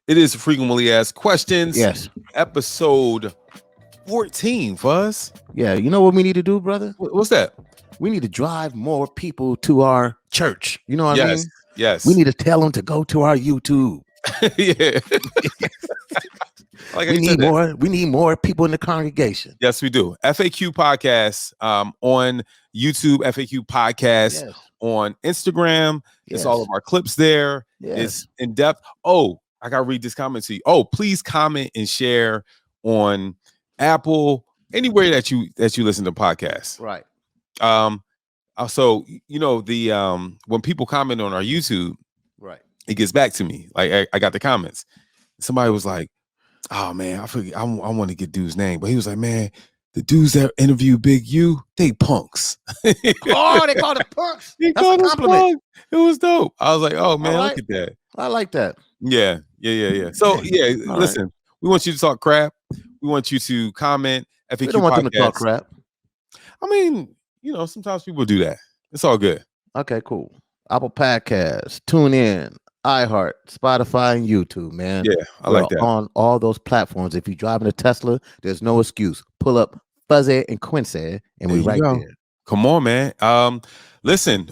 It is frequently asked questions, Yes. episode 14. Fuzz, Yeah. You know what we need to do, brother? what's that? We need to drive more people to our church. You know what I Yes, mean? We yes, need to tell them to go to our YouTube. yeah. Like I We said need that. more. We need more people in the congregation. Yes, we do. FAQ podcast on YouTube. FAQ podcast Yes. on Instagram. It's all of Yes. our clips there. Yes. It's in depth. Oh, I gotta read this comment to you. Oh, please comment and share on Apple, anywhere that you listen to podcasts. Right. Also, the when people comment on our YouTube, Right. it gets back to me. Like I got the comments. Somebody was like, "Oh man, I forget. I want to get dude's name," but he was like, "Man, the dudes that interview Big U, they punks." Oh, they called it punks. He That's a called us compliment. punks. It was dope. I was like, "Oh man, right. look at that." I like that. Yeah. So yeah, All listen, we want you to talk crap. We want you to comment. FAQ We don't want them to talk podcast. crap. I mean, sometimes people do that. It's all good. Okay, cool. Apple Podcasts, tune in, iHeart, Spotify, and YouTube, man. Yeah, I We're like that. on all those platforms. If you're driving a Tesla, there's no excuse. Pull up Fuzzy and Quincy, and we're right there. Come on, man. Listen,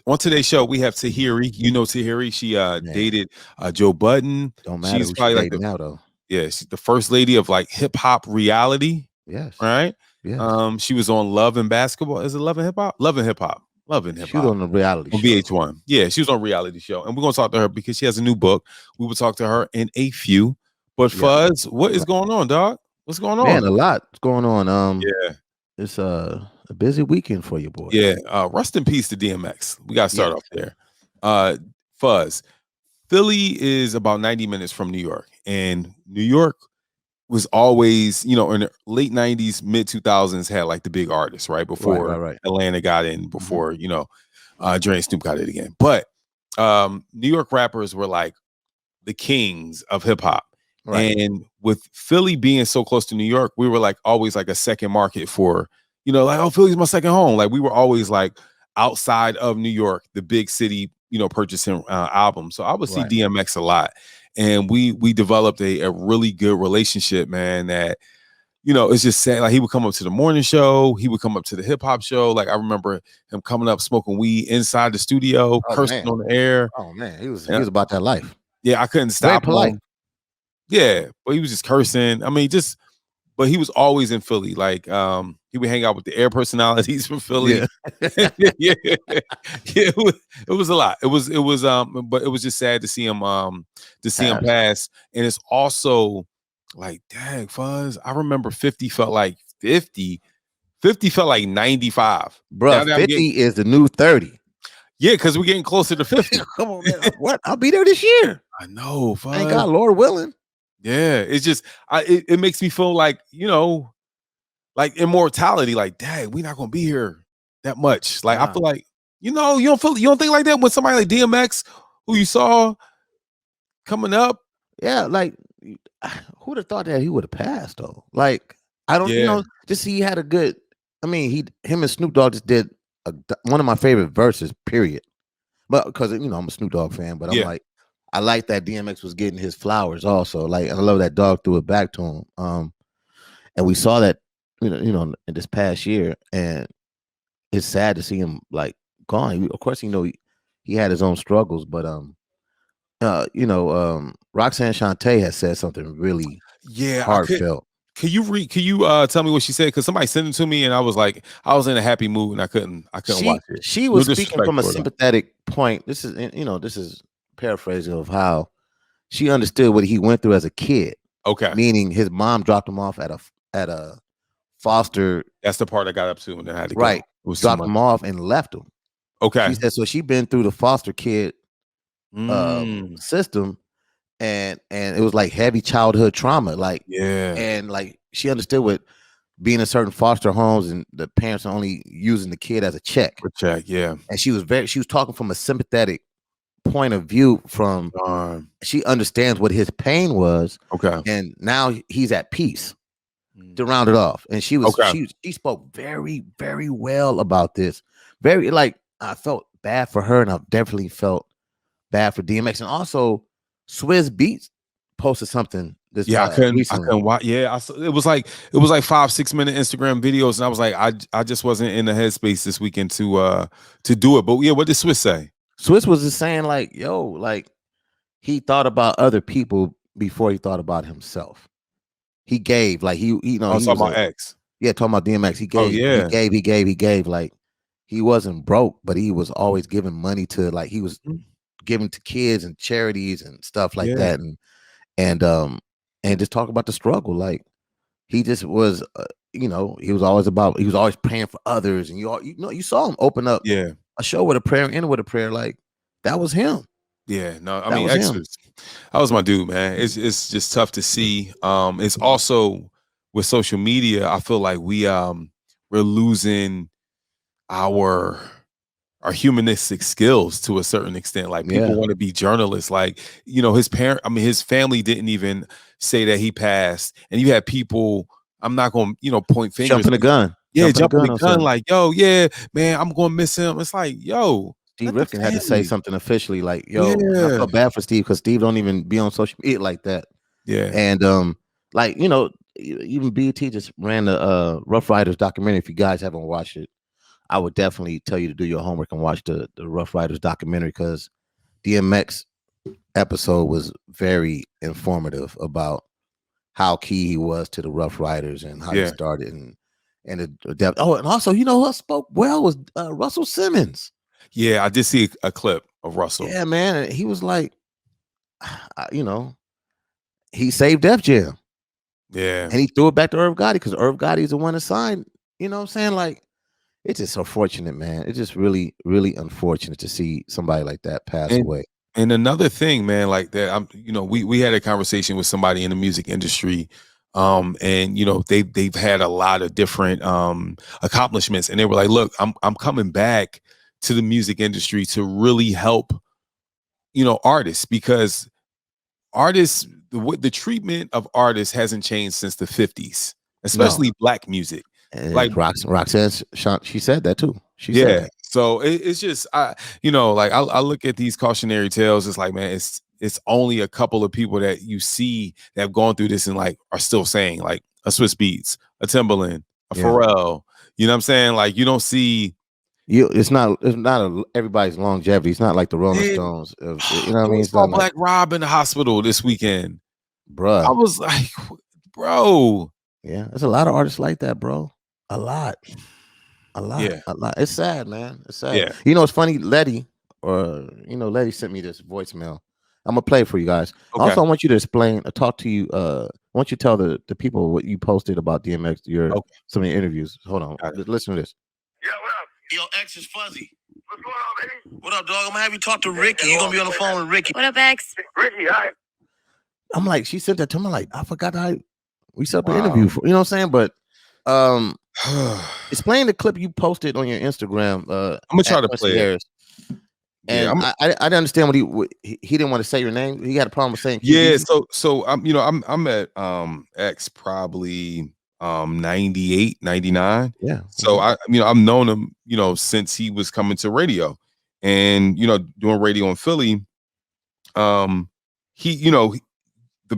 on today's show, we have Tahiry. You know Tahiry. She dated Joe Budden. Don't matter She's who probably she's like dating now, though. Yeah, she's the first lady of like hip hop reality. Yes. Right? Yes. She was on Love and Basketball. Is it Love and Hip Hop? Love and Hip Hop. Love and Hip Hop. She was on the reality on show. VH1. Yeah, she was on a reality show. And we're gonna talk to her because she has a new book. We will talk to her in a few. But Fuzz, what is going on, dog? What's going on? Man, a lot's going on. Yeah. It's a busy weekend for you, boy. Yeah. Rest in peace to DMX. We gotta start off there. Fuzz. Philly is about 90 minutes from New York. And New York was always, in the late 90s, mid 2000s, had like the big artists, right? Before Atlanta got in, before, Dre and Snoop got it again. But New York rappers were like the kings of hip hop. Right. And with Philly being so close to New York, we were like always like a second market for, like, oh, Philly's my second home. Like we were always like outside of New York, the big city, purchasing albums. So I would see DMX a lot. And we developed a really good relationship, man, that, it's just sad. Like he would come up to the morning show. He would come up to the hip hop show. Like I remember him coming up, smoking weed inside the studio, cursing on the air. Oh man, he was about that life. Yeah, I couldn't stop him. Yeah, but he was just cursing. I mean, but he was always in Philly. Like he would hang out with the air personalities from Philly. Yeah. It was a lot. It was but it was just sad to see him pass. And it's also like, dang, Fuzz. I remember 50 felt like 50. 50 felt like 95. Bro, 50 is the new 30. Yeah, because we're getting closer to 50. Come on, man. What? I'll be there this year. I know, Fuzz. Thank God, Lord willing. Yeah, it's just it makes me feel like, like immortality. Like, dang, we're not gonna be here that much. Like, I feel like, you don't think like that when somebody like DMX, who you saw coming up. Yeah, like who'd have thought that he would have passed though? Like, I don't, just see he had a good. I mean, him and Snoop Dogg just did one of my favorite verses. Period. But because I'm a Snoop Dogg fan, but I'm like. I like that DMX was getting his flowers also. Like, I love that Dog threw it back to him. And we saw that, in this past year, and it's sad to see him like gone. Of course, he had his own struggles, but Roxanne Shante has said something really heartfelt. Can you tell me what she said? Because somebody sent it to me, and I was like, I was in a happy mood, and I couldn't watch it. She was speaking from a sympathetic point. This is paraphrasing of how she understood what he went through as a kid. Okay, meaning his mom dropped him off at a foster. That's the part I got up to and then I had to go. Right, dropped him off and left him. Okay, she said so. She been through the foster kid system, and it was like heavy childhood trauma. Like and like she understood what being in certain foster homes and the parents are only using the kid as a check. Yeah, and she was talking from a sympathetic point of view from she understands what his pain was. Okay, and now he's at peace. To round it off, and she spoke very, very well about this. Very, like, I felt bad for her, and I definitely felt bad for DMX, and also Swizz Beatz posted something this Yeah, I recently. couldn't watch. Yeah, it was like 5-6 minute Instagram videos, and I was like, I just wasn't in the headspace this weekend to do it. But yeah, what did Swiss say? Swiss was just saying like, yo, like he thought about other people before he thought about himself. He gave like he I was he talking was about X. talking about DMX. He Oh gave, yeah. he gave. Like he wasn't broke, but he was always giving money to like he was giving to kids and charities and stuff like Yeah. that, and and just talk about the struggle. Like he just was, he was always praying for others, and you saw him open up Yeah. a show with a prayer, end with a prayer. Like that was him. Yeah. No, I That mean was X him. that was my dude, man. It's just tough to see. It's also with social media, I feel like we're losing our humanistic skills to a certain extent. Like people Yeah, want to be journalists. Like, his family didn't even say that he passed. And you had people, I'm not gonna, point fingers. jumping the gun, Yeah, jumping the on gun, something. like, yo, yeah, man, I'm gonna miss him. It's like, yo, Steve let the Rifkin had to say family. something officially, like, "Yo," and I Yeah. felt bad for Steve because Steve don't even be on social media like that. Yeah. And like even BET just ran the Rough Riders documentary. If you guys haven't watched it, I would definitely tell you to do your homework and watch the Rough Riders documentary because DMX episode was very informative about how key he was to the Rough Riders and how he Yeah. started and the depth. Oh, and also, who spoke well was Russell Simmons. Yeah, I did see a clip of Russell. Yeah, man, and he was like, he saved Def Jam. Yeah. And he threw it back to Irv Gotti because Irv Gotti is the one that signed. You know what I'm saying? Like, it's just unfortunate, man. It's just really, really unfortunate to see somebody like that pass And away. and another thing, man, like that, we had a conversation with somebody in the music industry, and they've had a lot of different accomplishments, and they were like, "Look, I'm coming back to the music industry to really help, artists because the treatment of artists hasn't changed since the 50s, No, especially black music, like." and Roxanne, she said that too. She said Yeah. that. So it's just like I look at these cautionary tales. It's like, man, it's only a couple of people that you see that have gone through this and like are still saying, like a Swiss Beats, a Timbaland, a Yeah. Pharrell. You know what I'm saying? Like you don't see It's not everybody's longevity. It's not like the Rolling man, Stones. You know what I yo, I mean? It's saw not like, Black Rob in the hospital this weekend. I bruh. was like, bro. Yeah, there's a lot of artists like that, bro. A lot. A lot, Yeah. a lot. It's sad, man. It's sad. Yeah. It's funny. Letty sent me this voicemail. I'm gonna play it for you guys. Okay. Also, I want you to explain, talk to you. I want you to tell the people what you posted about DMX. Okay. Some of your interviews. Hold on, listen to this. Yeah, what up? Yo, X is fuzzy. What's going on, baby? What up, dog? I'm gonna have you talk to Ricky. You're gonna be on the phone with Ricky. What up, X? Ricky, hi. I'm like, she sent that to me. I'm like, I forgot how we set up an interview for. You know what I'm saying? But explain the clip you posted on your Instagram. I'm gonna try to play it. And Yeah, I didn't understand what he didn't want to say your name. He had a problem with saying yeah. QD. So I'm at X probably 98, 99. Yeah. So I've known him, since he was coming to radio and doing radio in Philly. The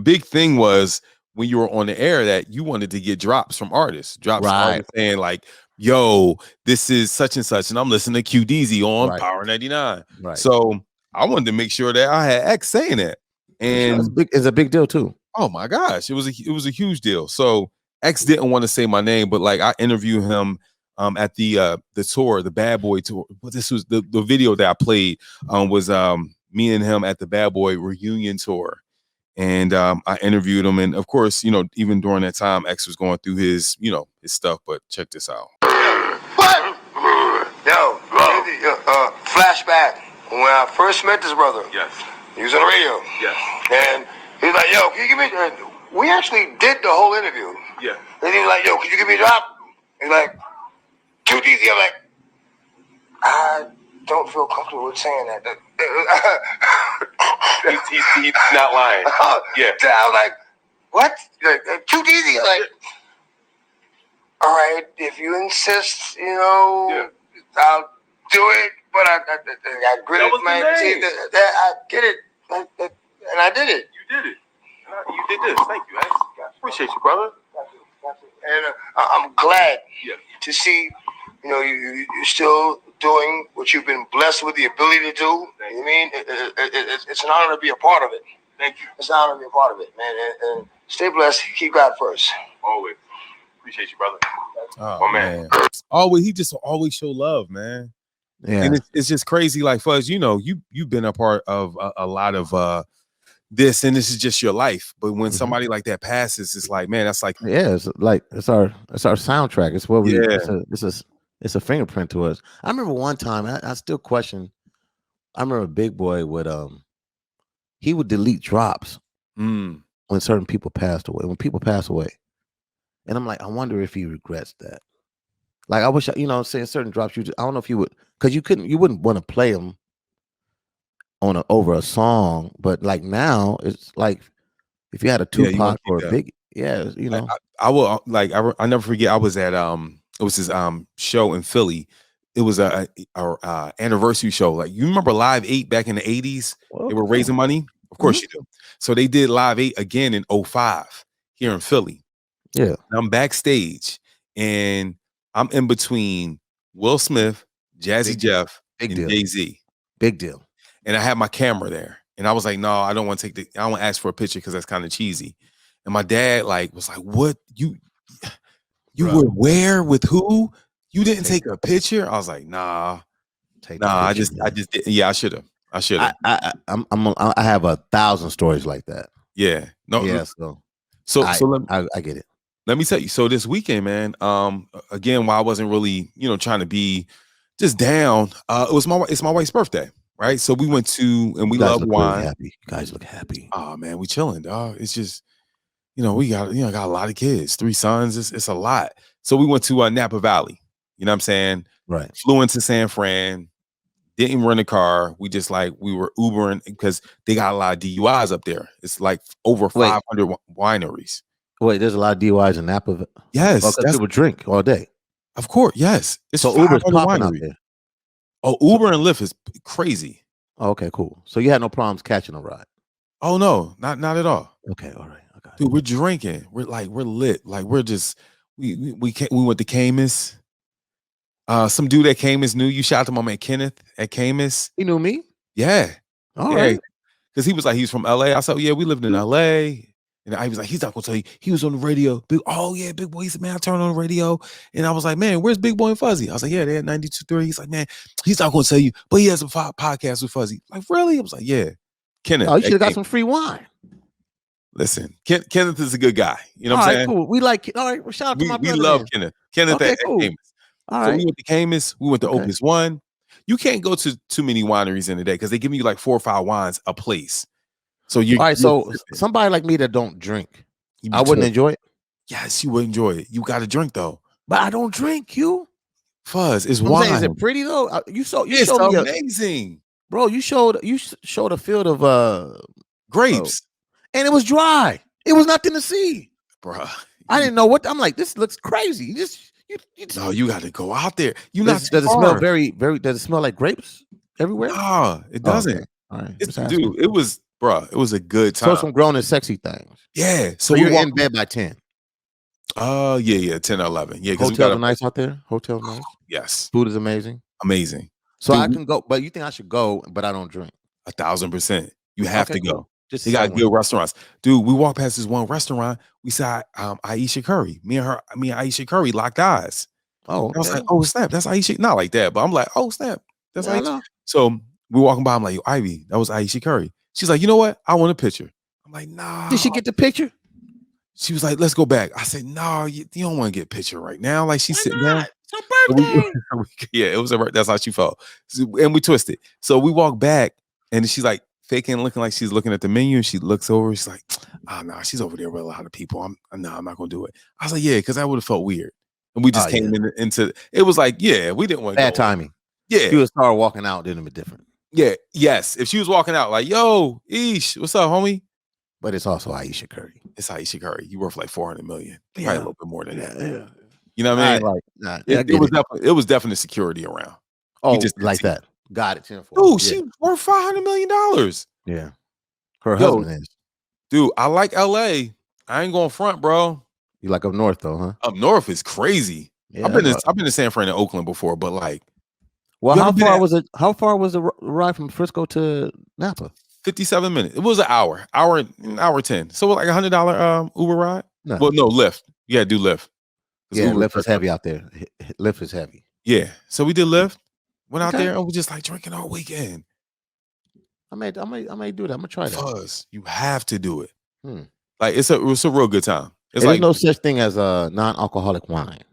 big thing was when you were on the air that you wanted to get drops from artists, artists saying like, yo, this is such and such, and I'm listening to QDZ on Power 99. Right. So I wanted to make sure that I had X saying that. And it's a big deal too. Oh my gosh, it was a huge deal. So X didn't want to say my name, but like I interviewed him at the tour, the Bad Boy tour. But this was the video that I played was me and him at the Bad Boy reunion tour. And I interviewed him, and of course, even during that time, X was going through his stuff. But check this out. What? Yo, flashback. When I first met this brother, Yes. he was on the radio. Yes. And he's like, yo, can you give me... we actually did the whole interview. Yeah. And he was like, yo, could you give me a drop? He's like, QDZ. I'm like, I don't feel comfortable with saying that. He's not lying. Yeah. I was like, what? QDZ. Like, all right, if you insist, I'll do it. But I gritted my teeth. I get it. And I did it. You did it. Get this. Thank you, Ace. Appreciate you, brother. And I'm glad to see, you're still doing what you've been blessed with the ability to do. You know what I mean? It's an honor to be a part of it. Thank you. It's an honor to be a part of it, man. And stay blessed. Keep God first. Always. Appreciate you, brother. Oh, man. Always, he just always show love, man. Yeah. And it's just crazy. Like, Fuzz, you've been a part of a lot of this, and this is just your life. But when somebody like that passes, it's like, man, that's like, it's our soundtrack. It's what we it's a fingerprint to us. I remember one time I still question. I remember Big Boy would he would delete drops when certain people passed away. When people pass away, and I'm like, I wonder if he regrets that. Like, I wish saying certain drops. I don't know if you would, because you wouldn't want to play them over a song, but like now it's like if you had a Tupac or a Big, I will I never forget. I was at it was this show in Philly. It was a anniversary show. Like, you remember Live 8 back in the 80s? Okay. They were raising money. Of course you do. So they did Live 8 again in 05 here in Philly. Yeah. And I'm backstage and I'm in between Will Smith, Jazzy Jeff, and Jay-Z. Big deal. And I had my camera there. And I was like, no, I don't want to I don't want to ask for a picture because that's kind of cheesy. And my dad was like, what? You were where with who? You didn't take a picture? I was like, nah. I just did. Yeah, I should have. I have 1,000 stories like that. Yeah. No. Yeah. So I get it. Let me tell you. So this weekend, man, again, while I wasn't really, trying to be just down, it's my wife's birthday, right? So we went to, and we love wine. Really happy. You guys look happy. Oh man, we chilling, dog. It's just, we got, got a lot of kids, 3 sons. It's a lot. So we went to Napa Valley. You know what I'm saying? Right. Flew into San Fran. Didn't rent a car. We just we were Ubering because they got a lot of DUIs up there. It's like over 500 wineries. Wait, there's a lot of DUIs in Napa. Yes, because people drink all day. Of course, yes. It's so Uber's popping out there. Oh, Uber and Lyft is crazy. Oh, okay, cool. So you had no problems catching a ride? Oh no, not at all. Okay, all right. Okay. Dude, we're drinking. We're lit. Like, we're just we went to Camus. Some dude at Camus knew you. Shout out to my man Kenneth at Camus. He knew me. Yeah. All right. Because he was like, he's from LA. I said, yeah, we lived in LA. And I was like, he's not gonna tell you. He was on the radio. Big boy. He said, man, I turned on the radio. And I was like, man, where's Big Boy and Fuzzy? I was like, yeah, they're at 92.3. He's like, man, he's not gonna tell you, but he has a podcast with Fuzzy. Like, really? I was like, yeah. Kenneth. Oh, you should have got some free wine. Listen, Kenneth is a good guy. You know what I'm saying? Cool. We like, all right, well, shout out to my brother. We love Kenneth. Kenneth at Camus. All so right. we went to Camus. We went to Opus One. You can't go to too many wineries in a day because they give you like 4 or 5 wines a place. So you all right. So somebody like me that don't drink, I wouldn't enjoy it. Yes, you would enjoy it. You got to drink though. But I don't drink. Fuzz is wine. Saying, is it pretty though? You showed me amazing, bro. You showed a field of grapes, and it was dry. It was nothing to see, bro. I didn't know what. I'm like, this looks crazy. You just no, you got to go out there. Does it smell very, very? Does it smell like grapes everywhere? No, it doesn't. Okay. All right, dude, it was, bro. It was a good time. So some grown and sexy things. Yeah. So you're in bed by 10. Yeah, 10 or 11. Yeah, because hotels are nice out there. Hotels nice. Yes. Food is amazing. Amazing. So dude, I can go, but you think I should go? But I don't drink. 1,000%. You have to go. Cool. Just they got good restaurants, dude. We walked past this one restaurant. We saw Ayesha Curry. Me and Ayesha Curry locked eyes. Oh, okay. I was like, oh snap, that's Ayesha. Not like that, but I'm like, oh snap, that's Ayesha. So we walking by. I'm like, yo, Ivy, that was Ayesha Curry. She's like, you know what? I want a picture. I'm like, nah. Did she get the picture? She was like, let's go back. I said, no, you don't want to get a picture right now. Like, she's sitting down. It's her birthday. Yeah, it was that's how she felt. And we twisted. So we walked back, and she's like faking, looking like she's looking at the menu. And she looks over. She's like, oh no, she's over there with a lot of people. I'm not gonna do it. I was like, yeah, because that would have felt weird. And we just came into it was like, yeah, we didn't want bad timing. Yeah, if you would start walking out, then it'd be different. Yeah, yes. If she was walking out like, yo, Ish, what's up, homie? But it's also Ayesha Curry. It's Ayesha Curry. You worth like 400 million. Probably a little bit more than that. Yeah. You know what I mean? It was definitely security around. Oh, just like that. Got it. Dude, she worth $500 million. Yeah. Her husband is. Dude, I like LA. I ain't going front, bro. You like up north though, huh? Up north is crazy. Yeah, I've been to San Fran and Oakland before, but like, well, how far was it? How far was the ride from Frisco to Napa? 57 minutes. It was an hour 10. So like $100 Uber ride. No. Well, no, Lyft. Yeah, do Lyft. Yeah, Lyft is heavy out there. Lyft is heavy. Yeah, so we did Lyft. Went out there and we just like drinking all weekend. I may do that. I'm gonna try that. Fuzz, you have to do it. Like it's a real good time. It's There's like no such thing as a non-alcoholic wine.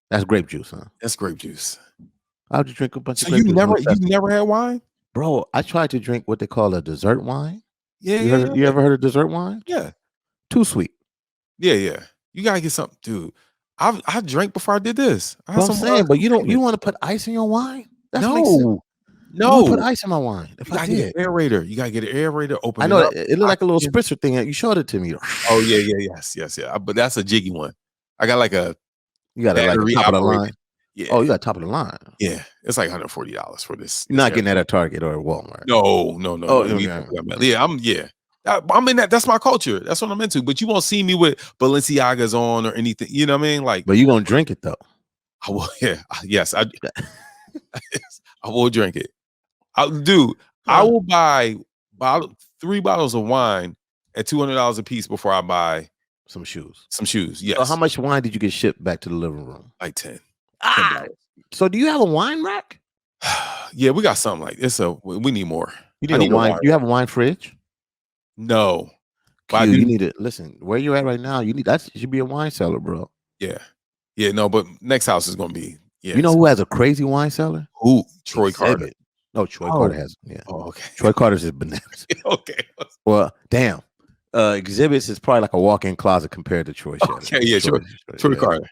That's grape juice, huh? That's grape juice. I'll just drink a bunch of so grape you juice. you never had wine? Bro, I tried to drink what they call a dessert wine. Yeah, you ever heard of dessert wine? Yeah. Too sweet. Yeah. You gotta get something, dude. I drank before I did this. I'm saying, but you want to put ice in your wine? No. Put ice in my wine. If I did, aerator. You gotta get an aerator. Open. I know it looked like a little spritzer thing. You showed it to me. Oh yeah, yes. But that's a jiggy one. I got like a. You got it like top of the line. Yeah. Oh, you got top of the line. Yeah, it's like $140 for this. You're not getting that at Target or Walmart. No. Oh, yeah. I'm in that. That's my culture. That's what I'm into. But you won't see me with Balenciagas on or anything. You know what I mean? Like, but you gonna drink it though. I will. Yeah. Yes. I will drink it. I will buy 3 bottles of wine at $200 a piece before I buy some shoes. Yes. So how much wine did you get shipped back to the living room? Like 10. So do you have a wine rack? Yeah, we got something like this. So we need more. You need a wine. You have a wine fridge? No. You need to listen. Where you at right now? That should be a wine cellar, bro. Yeah. No, but next house is gonna be. Yeah. You know who has a crazy wine cellar? Who? Troy Carter. No, Troy Carter has. Yeah. Oh, okay. Troy Carter's is bananas. Okay. Well, damn. Exhibits is probably like a walk-in closet compared to Troy. Okay. Yeah. Troy Carter.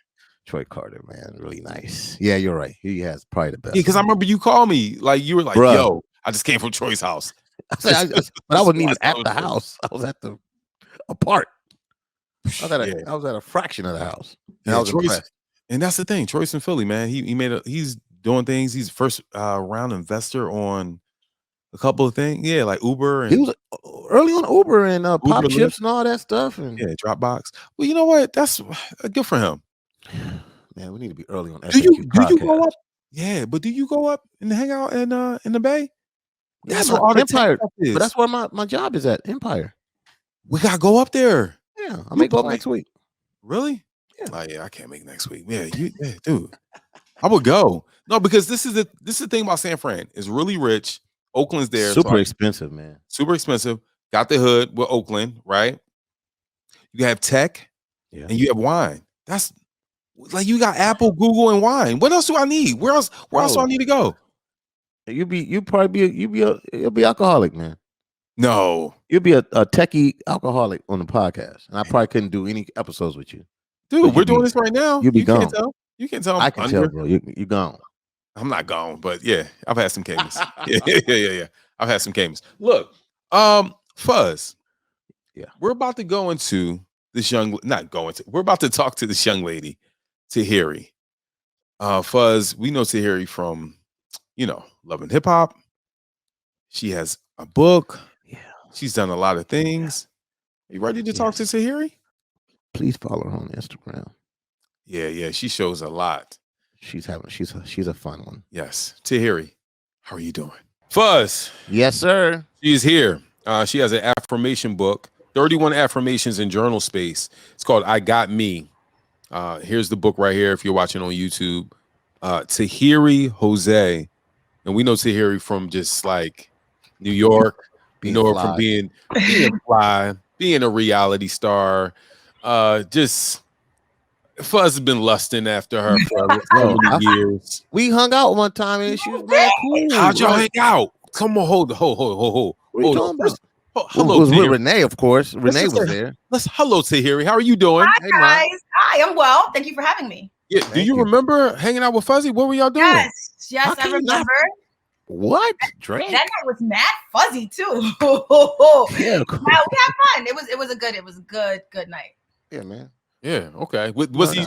Troy Carter, man, really nice. Yeah, you're right. He has probably the best. Yeah, because I remember you called me, like you were like, bruh, "Yo, I just came from Troy's house." But I wasn't even at the house. I was at the apart. I was at a fraction of the house. And I was impressed. And that's the thing, Troy's in Philly, man. He's doing things. He's first round investor on a couple of things. Yeah, like Uber. And he was early on Uber and Pop Chips and all that stuff. And yeah, Dropbox. Well, you know what? That's good for him. Man, we need to be early on. Do you go up? Yeah, but do you go up and hang out in the Bay? That's where all Empire is. But that's where my job is at, Empire. We gotta go up there. Yeah, I may go up next week. Really? Yeah. Oh yeah, I can't make next week. Yeah, dude. I would go. No, because this is the thing about San Fran. It's really rich. Oakland's there. Super expensive, man. Super expensive. Got the hood with Oakland, right? You have tech, and you have wine. That's like you got Apple, Google, and wine. What else do I need? Where else do I need to go? You'll be alcoholic, man. No. You'll be a techie alcoholic on the podcast. And I probably couldn't do any episodes with you. Dude, we're doing this right now. You'll be gone. Can't tell. You can tell. I can tell, bro. You gone. I'm not gone, but yeah, I've had some cases. Yeah. I've had some cases. Look, Fuzz. Yeah. We're about to go into this we're about to talk to this young lady, Tahiry. Fuzz, we know Tahiry from, Love and Hip Hop. She has a book. Yeah. She's done a lot of things. You ready to talk to Tahiry? Please follow her on Instagram. Yeah. She shows a lot. She's a fun one. Yes. Tahiry, how are you doing? Fuzz. Yes, sir. She's here. She has an affirmation book, 31 affirmations in journal space. It's called I Got Me. Here's the book right here if you're watching on YouTube. Tahiry Jose. And we know Tahiry from just like New York. We know her from being fly, being a reality star. Just Fuzz has been lusting after her for so many years. We hung out one time and she was mad cool. How'd y'all hang out? Come on, hold. What are you talking about? Hello, it was with Renee, of course. Renee was there. Hello, Tahiry. How are you doing? Hi, guys. Hi, I'm well. Thank you for having me. Yeah. Do you remember hanging out with Fuzzy? What were y'all doing? Yes, I remember. What? Drink? That night was mad fuzzy too. Yeah, cool. We had fun. It was a good night. Yeah, man. Yeah. Okay. Was he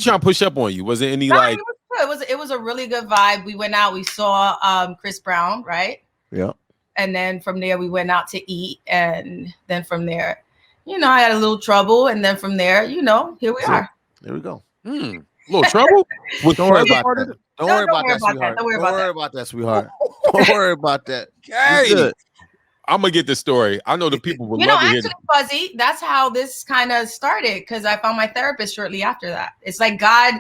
trying to push up on you? Was it any like? It was a really good vibe. We went out. We saw Chris Brown, right? Yeah. And then from there, we went out to eat. And then from there, I had a little trouble. And then from there, here we are. There we go. Little trouble? Don't worry about that. Don't worry about that, sweetheart. Don't worry about that, sweetheart. Don't worry about that. Hey, I'm gonna get the story. I know the people would love to hear. Actually, Fuzzy, that's how this kind of started, because I found my therapist shortly after that. It's like God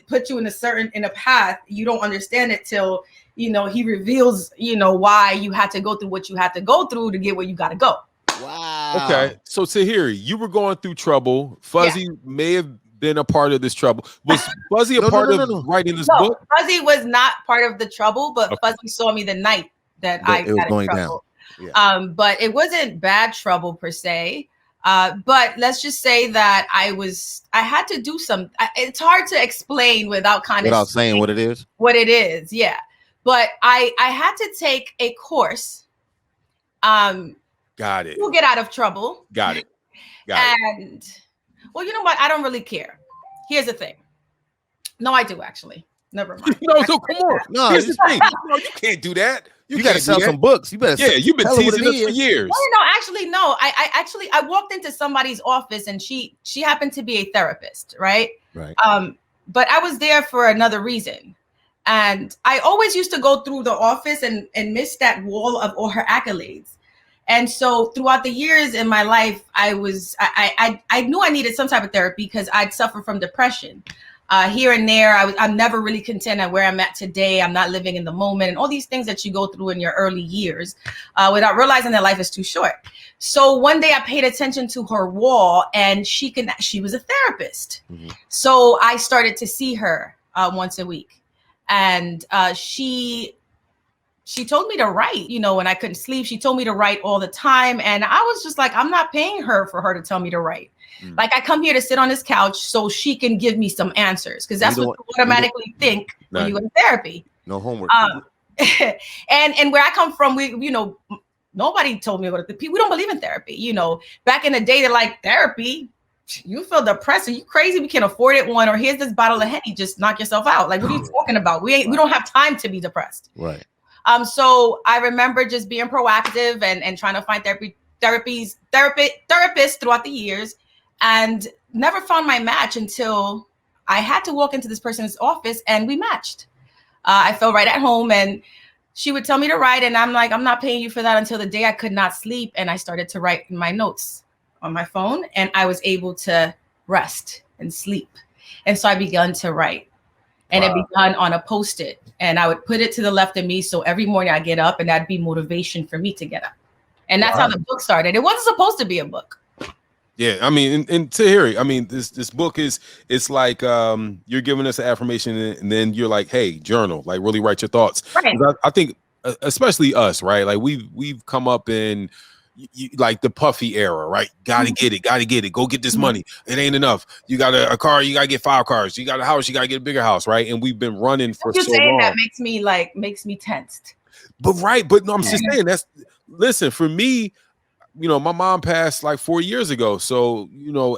put you in a path. You don't understand it till he reveals why you had to go through what you had to go through to get where you got to go. Wow. Okay, so Tahiry, you were going through trouble. Fuzzy may have been a part of this trouble. Was Fuzzy a part of writing this book? Fuzzy was not part of the trouble, but Fuzzy saw me the night that I got in trouble. Yeah. But it wasn't bad trouble per se. But let's just say that I had to do some. It's hard to explain without saying what it is. What it is, yeah. But I had to take a course. Got it. To get out of trouble. Got it. And well, you know what? I don't really care. Here's the thing. No, I do actually. Never mind. So come on. No, here's the thing. No, you can't do that. You got to sell some books. You better. Yeah, you've been teasing us for years. No. I walked into somebody's office and she happened to be a therapist, right? Right. But I was there for another reason. And I always used to go through the office and miss that wall of all her accolades. And so throughout the years in my life, I knew I needed some type of therapy because I'd suffered from depression. Here and there, I'm never really content at where I'm at today. I'm not living in the moment and all these things that you go through in your early years without realizing that life is too short. So one day I paid attention to her wall and she was a therapist. Mm-hmm. So I started to see her once a week. And she told me to write, when I couldn't sleep. She told me to write all the time. And I was just like, I'm not paying her for her to tell me to write. Like, I come here to sit on this couch so she can give me some answers, because that's what you automatically think when you go to therapy. No homework. And where I come from, nobody told me about it. We don't believe in therapy. Back in the day, they're like, therapy, you feel depressed? Are you crazy? We can't afford it. Or here's this bottle of Henny, just knock yourself out. Like, what are you talking about? We don't have time to be depressed. Right. So I remember just being proactive and trying to find therapists throughout the years, and never found my match until I had to walk into this person's office and we matched. I felt right at home, and she would tell me to write, and I'm like, I'm not paying you for that, until the day I could not sleep. And I started to write in my notes on my phone, and I was able to rest and sleep. And so I began to write. And it began on a Post-it, and I would put it to the left of me. So every morning I get up, and that'd be motivation for me to get up. And that's how the book started. It wasn't supposed to be a book. Yeah, I mean, and Tahiry, this book it's like you're giving us an affirmation, and then you're like, hey, journal, like really write your thoughts. Right. I think especially us, right? Like we've come up in like the Puffy era, right? Gotta get it. Go get this money. It ain't enough. You got a car, you gotta get 5 cars. You got a house, you gotta get a bigger house, right? And we've been running for so long. That makes me tensed. But no, I'm just saying listen, for me, my mom passed like 4 years ago. So,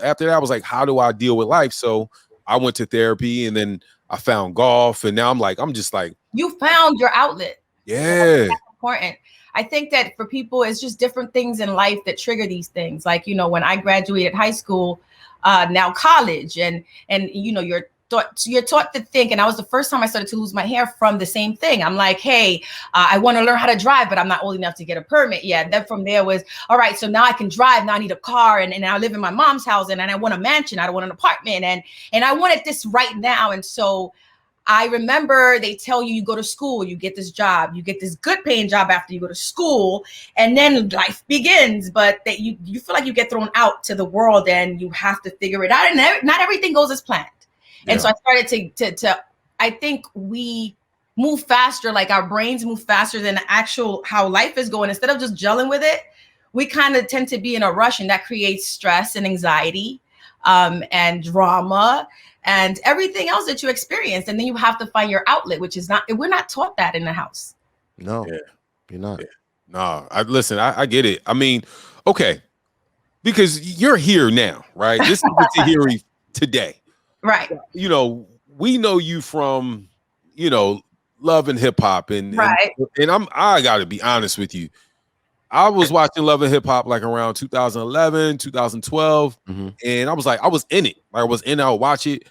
after that I was like, how do I deal with life? So I went to therapy, and then I found golf, and now I'm just like, you found your outlet. Yeah. That's important. I think that for people, it's just different things in life that trigger these things. Like, when I graduated high school, now college, and you're taught to think. And that was the first time I started to lose my hair from the same thing. I'm like, hey, I want to learn how to drive, but I'm not old enough to get a permit yet. Then from there was, all right, so now I can drive. Now I need a car, and I live in my mom's house, and I want a mansion. I don't want an apartment, and I wanted this right now. And so I remember they tell you go to school, you get this job, you get this good paying job after you go to school, and then life begins. But that you feel like you get thrown out to the world, and you have to figure it out. And not everything goes as planned. Yeah. And so I started to I think we move faster, like our brains move faster than how life is going. Instead of just gelling with it, we kind of tend to be in a rush, and that creates stress and anxiety and drama and everything else that you experience. And then you have to find your outlet, which is we're not taught that in the house. No, you're not. Yeah. No, I get it. Okay, because you're here now, right? This is the Tahiry today. Right. We know you from, Love and Hip Hop, and right. And I gotta be honest with you. I was watching Love and Hip Hop like around 2011, 2012, and I was like, I was in it. Like I was in, I would watch it.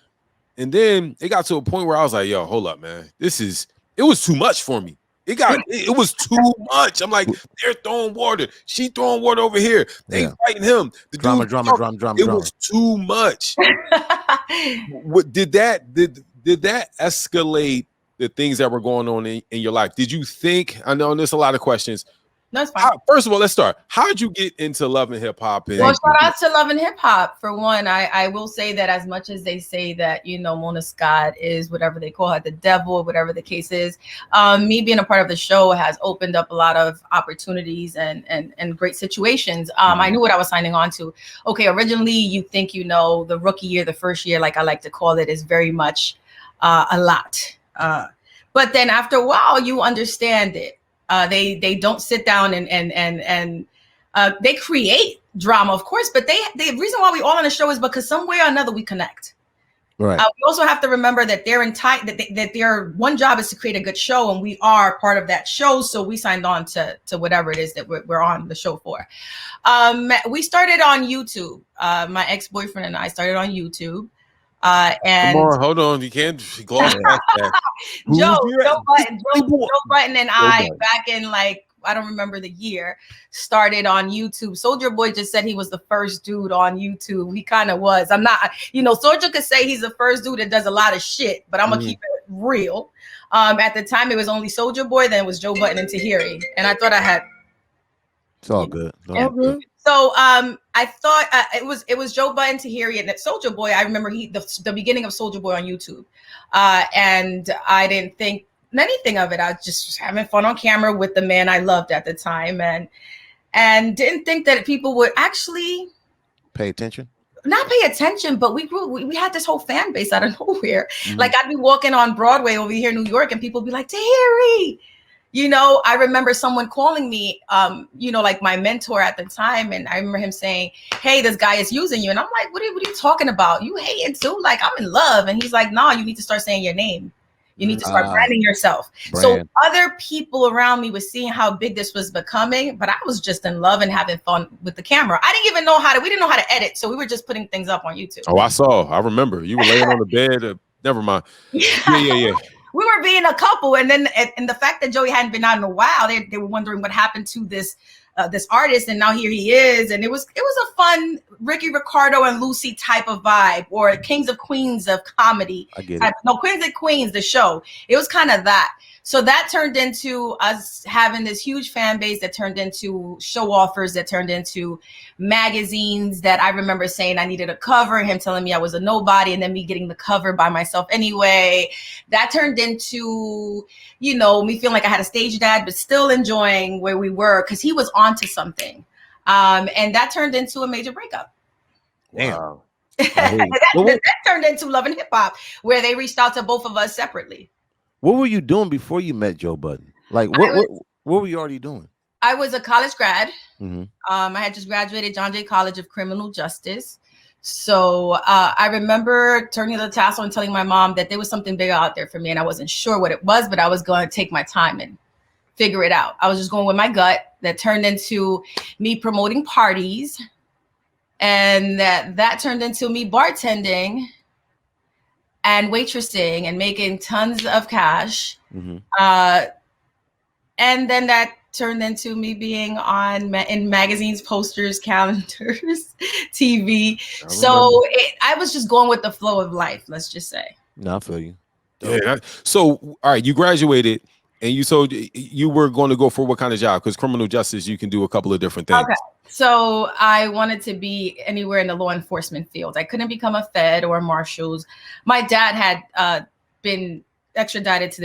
And then it got to a point where I was like, yo, hold up, man. It was too much for me. It was too much. I'm like, they're throwing water. She throwing water over here. They fighting him. The drama. It was too much. Did that escalate the things that were going on in your life? Did you think? I know there's a lot of questions. No, it's fine. First of all, let's start. How did you get into Love and Hip Hop? Well, shout out to Love and Hip Hop. For one, I will say that as much as they say that, Mona Scott is whatever they call her, the devil, or whatever the case is, me being a part of the show has opened up a lot of opportunities and great situations. I knew what I was signing on to. Okay, originally you think, the rookie year, the first year, like I like to call it, is very much a lot. But then after a while, you understand it. They don't sit down and they create drama, of course, but the reason why we all on the show is because some way or another we connect. Right. We also have to remember that that their one job is to create a good show, and we are part of that show. So we signed on to whatever it is that we're on the show for. We started on YouTube. My ex-boyfriend and I started on YouTube. And come on, hold on, you can't gloss past that. Joe Budden and I, back in I don't remember the year, started on YouTube. Soulja Boy just said he was the first dude on YouTube. He kind of was. I'm not, Soulja could say he's the first dude that does a lot of shit, but I'm gonna keep it real. At the time, it was only Soulja Boy, then it was Joe Budden and Tahiry, and I thought I had. It's all good. So I thought it was Joe Budden, Tahiry, and Soulja Boy. I remember the beginning of Soulja Boy on YouTube, and I didn't think anything of it. I was just having fun on camera with the man I loved at the time, and didn't think that people would actually pay attention. Not pay attention, but we had this whole fan base out of nowhere. Like I'd be walking on Broadway over here in New York, and people would be like, Tahiry. I remember someone calling me, like my mentor at the time. And I remember him saying, hey, this guy is using you. And I'm like, what are you talking about? You hating too? Like, I'm in love. And he's like, no, you need to start saying your name. You need to start branding yourself. So other people around me was seeing how big this was becoming, but I was just in love and having fun with the camera. I didn't even know we didn't know how to edit. So we were just putting things up on YouTube. Oh, I remember you were laying on the bed. Never mind. Yeah. We were being a couple, and then and the fact that Joey hadn't been out in a while, they were wondering what happened to this artist, and now here he is, and it was a fun Ricky Ricardo and Lucy type of vibe, or Kings of Queens of comedy. I get it. No, Queens of Queens, the show. It was kind of that. So that turned into us having this huge fan base that turned into show offers, that turned into magazines that I remember saying I needed a cover, him telling me I was a nobody, and then me getting the cover by myself anyway. That turned into, me feeling like I had a stage dad, but still enjoying where we were because he was onto something. And that turned into a major breakup. Wow. that turned into Love and Hip Hop, where they reached out to both of us separately. What were you doing before you met Joe Budden? Like, what were you already doing? I was a college grad. I had just graduated John Jay College of Criminal Justice. So I remember turning the tassel and telling my mom that there was something bigger out there for me, and I wasn't sure what it was, but I was going to take my time and figure it out. I was just going with my gut. That turned into me promoting parties, and that turned into me bartending and waitressing and making tons of cash. And then that turned into me being in magazines, posters, calendars, TV. So I was just going with the flow of life, let's just say. No, I feel you. Yeah. So, all right, you graduated and you were going to go for what kind of job? Because criminal justice, you can do a couple of different things. Okay. So I wanted to be anywhere in the law enforcement field. I couldn't become a Fed or a Marshals. My dad had been extradited to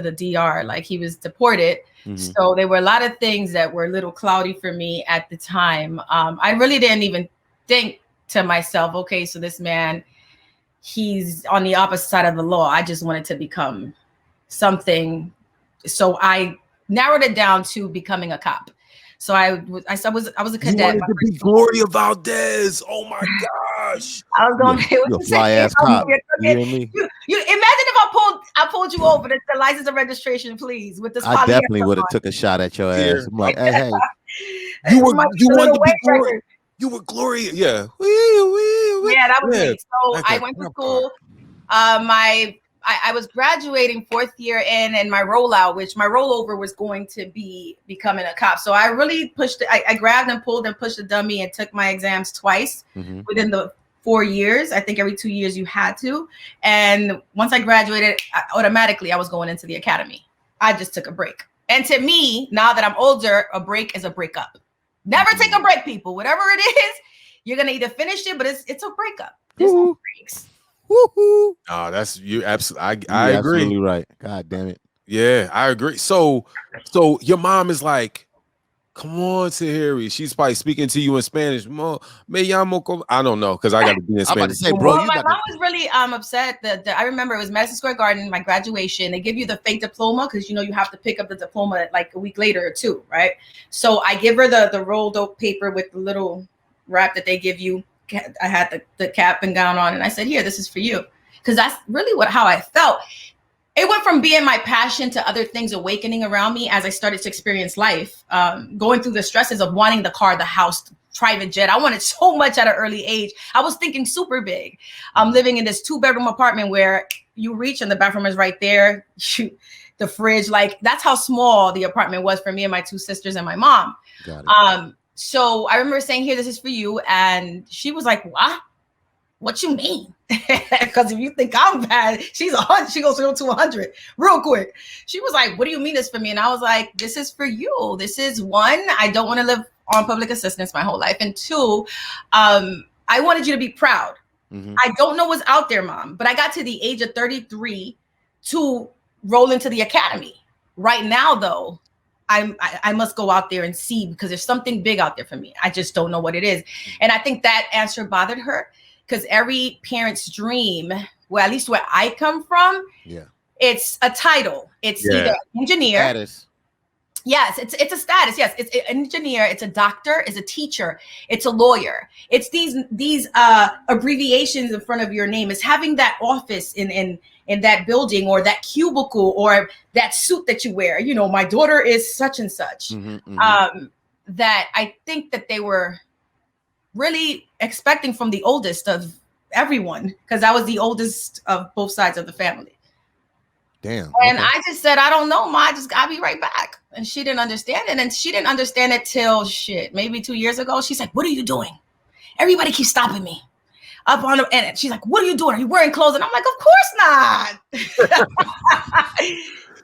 the DR, like he was deported. So there were a lot of things that were a little cloudy for me at the time. I really didn't even think to myself, okay, so this man, he's on the opposite side of the law. I just wanted to become something. So I narrowed it down to becoming a cop. So I was a cadet. You wanted to be Gloria Valdez. Oh my gosh! I was going to be a fly ass cop. You hear me? You imagine if I pulled you over, the license and registration, please. With this, I definitely would have took a shot at your ass. I'm like, hey, You were My you wanted to little be wave record. you were Gloria. Yeah. Yeah, that was me. So Like I a went to cop school. I was graduating 4th year in, and my rollover was going to be becoming a cop. So I really pushed it. I grabbed and pulled and pushed the dummy and took my exams twice within the 4 years. I think every 2 years you had to. And once I graduated, automatically I was going into the academy. I just took a break. And to me, now that I'm older, a break is a breakup. Never take a break, people. Whatever it is, you're gonna either finish it, but it's a breakup. There's no breaks. Woohoo! Oh, that's you absolutely. I agree. Absolutely right. God damn it. Yeah, I agree. So your mom is like, come on, Tahiry. She's probably speaking to you in Spanish. I don't know because I got to be in Spanish. I'm about to say, bro, well, my mom was really upset that I remember it was Madison Square Garden, my graduation. They give you the fake diploma because you have to pick up the diploma like a week later or two, right? So I give her the rolled up paper with the little wrap that they give you. I had the cap and gown on, and I said, "Here, this is for you," because that's really how I felt. It went from being my passion to other things awakening around me as I started to experience life, going through the stresses of wanting the car, the house, the private jet. I wanted so much at an early age. I was thinking super big. I'm living in this 2-bedroom apartment where you reach and the bathroom is right there. Shoot, the fridge, like that's how small the apartment was for me and my 2 sisters and my mom. Got it. So I remember saying, "Here, this is for you." And she was like, what you mean? Because if you think I'm bad, she's 100. She goes 0 to 100 real quick. She was like, "What do you mean this for me?" And I was like, "This is for you. This is 1, I don't want to live on public assistance my whole life. And 2, I wanted you to be proud. I don't know what's out there, Mom, but I got to the age of 33 to roll into the academy. Right now, though, I must go out there and see because there's something big out there for me. I just don't know what it is." And I think that answer bothered her because every parent's dream, well, at least where I come from, it's a title. It's either engineer. Status. Yes, it's a status. Yes, it's an engineer. It's a doctor. It's a teacher. It's a lawyer. It's these abbreviations in front of your name. It's having that office in that building or that cubicle or that suit that you wear. My daughter is such and such. That I think that they were really expecting from the oldest of everyone because I was the oldest of both sides of the family. Damn. And I just said, "I don't know, Ma. I'll be right back." And she didn't understand it. And she didn't understand it till maybe 2 years ago. She's like, "What are you doing? Everybody keeps stopping me up on the end." She's like, "What are you doing? Are you wearing clothes?" And I'm like, "Of course not."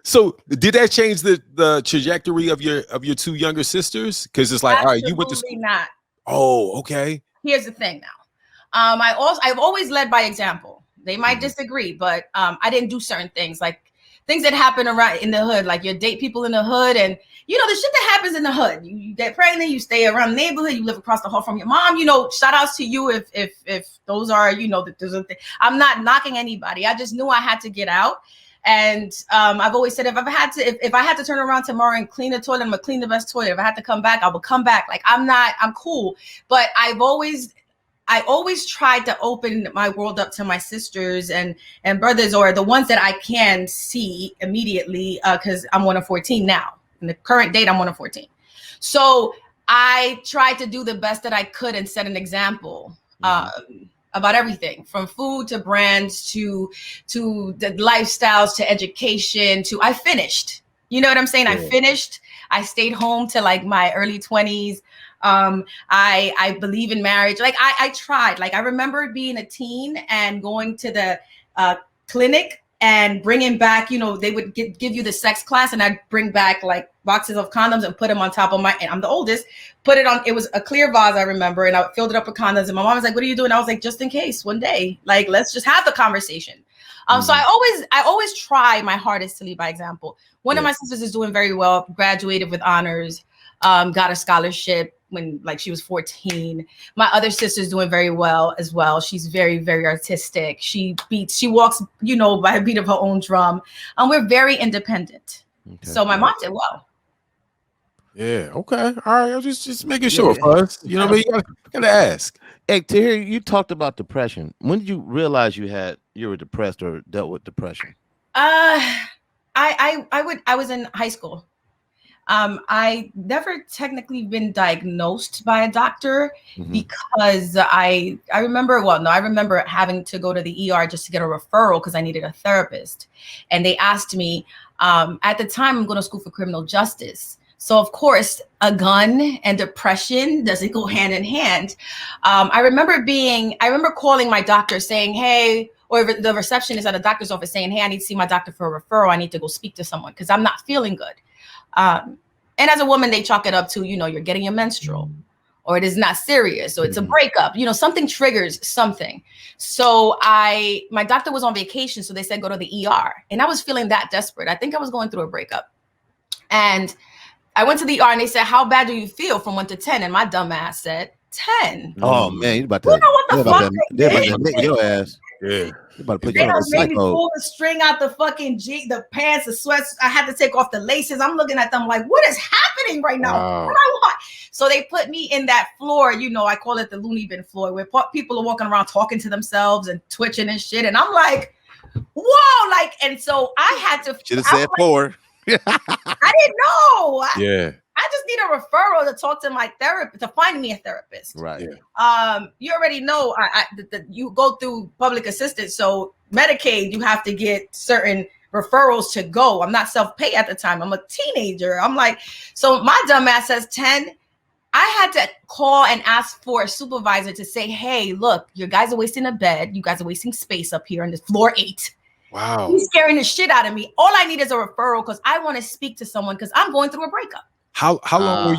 So did that change the trajectory of your 2 younger sisters? Because it's like, all right, you went to school. Not. Oh, okay. Here's the thing now. I've always led by example. They might disagree, but I didn't do certain things like things that happen around in the hood, like you date people in the hood and the shit that happens in the hood. You get pregnant, you stay around the neighborhood, you live across the hall from your mom. Shout outs to you if those are, there's a thing. I'm not knocking anybody. I just knew I had to get out. And I've always said if I had to turn around tomorrow and clean the toilet, I'm gonna clean the best toilet. If I had to come back, I will come back. Like I'm cool. But I always tried to open my world up to my sisters and brothers or the ones that I can see immediately because I'm 1 of 14 now. In the current date, I'm 1 of 14. So I tried to do the best that I could and set an example about everything from food to brands to the lifestyles to education to I finished. You know what I'm saying? Yeah. I finished. I stayed home to like my early 20s. I believe in marriage. Like I tried. Like I remember being a teen and going to the clinic and bringing back, they would give you the sex class and I'd bring back like boxes of condoms and put them on top of and I'm the oldest, put it on. It was a clear vase, I remember, and I filled it up with condoms. And my mom was like, "What are you doing?" I was like, "Just in case one day, like, let's just have the conversation." So I always try my hardest to lead by example. One of my sisters is doing very well, graduated with honors, got a scholarship when like she was 14. My other sister's doing very well as well. She's very, very artistic. She walks, by the beat of her own drum. We're very independent. Okay. So my mom did well. Yeah. Okay. All right. I'm just making sure for us. You know what I mean? You gotta ask. Hey, Tahiry, you talked about depression. When did you realize you were depressed or dealt with depression? I was in high school. I never technically been diagnosed by a doctor because I remember, well, no, I remember having to go to the ER just to get a referral because I needed a therapist. And they asked me, at the time, I'm going to school for criminal justice. So of course, a gun and depression doesn't go hand in hand. I remember calling my doctor saying, hey, or the receptionist at a doctor's office saying, hey, I need to see my doctor for a referral. I need to go speak to someone because I'm not feeling good. And as a woman, they chalk it up to, you're getting your menstrual or it is not serious. So it's a breakup, something triggers something. So my doctor was on vacation. So they said, go to the ER. And I was feeling that desperate. I think I was going through a breakup. And I went to the ER and they said, how bad do you feel from 1 to 10? And my dumb ass said 10. Oh man, you about to, you know what the fuck they're about to make your ass. Yeah. They about to put they you on the made me psycho. pull the string out the fucking the pants, the sweats. I had to take off the laces. I'm looking at them like, what is happening right now? Wow. What do I want? So they put me in that floor, I call it the loony bin floor, where people are walking around talking to themselves and twitching and shit. And I'm like, whoa, and so I had to. Should have said 4. I didn't know. Yeah. I just need a referral to talk to my therapist, to find me a therapist. Right. Yeah. You already know you go through public assistance. So Medicaid, you have to get certain referrals to go. I'm not self-pay at the time. I'm a teenager. I'm like, so my dumb ass says 10. I had to call and ask for a supervisor to say, hey, look, you guys are wasting a bed. You guys are wasting space up here on this floor 8. Wow. He's scaring the shit out of me. All I need is a referral because I want to speak to someone because I'm going through a breakup. How long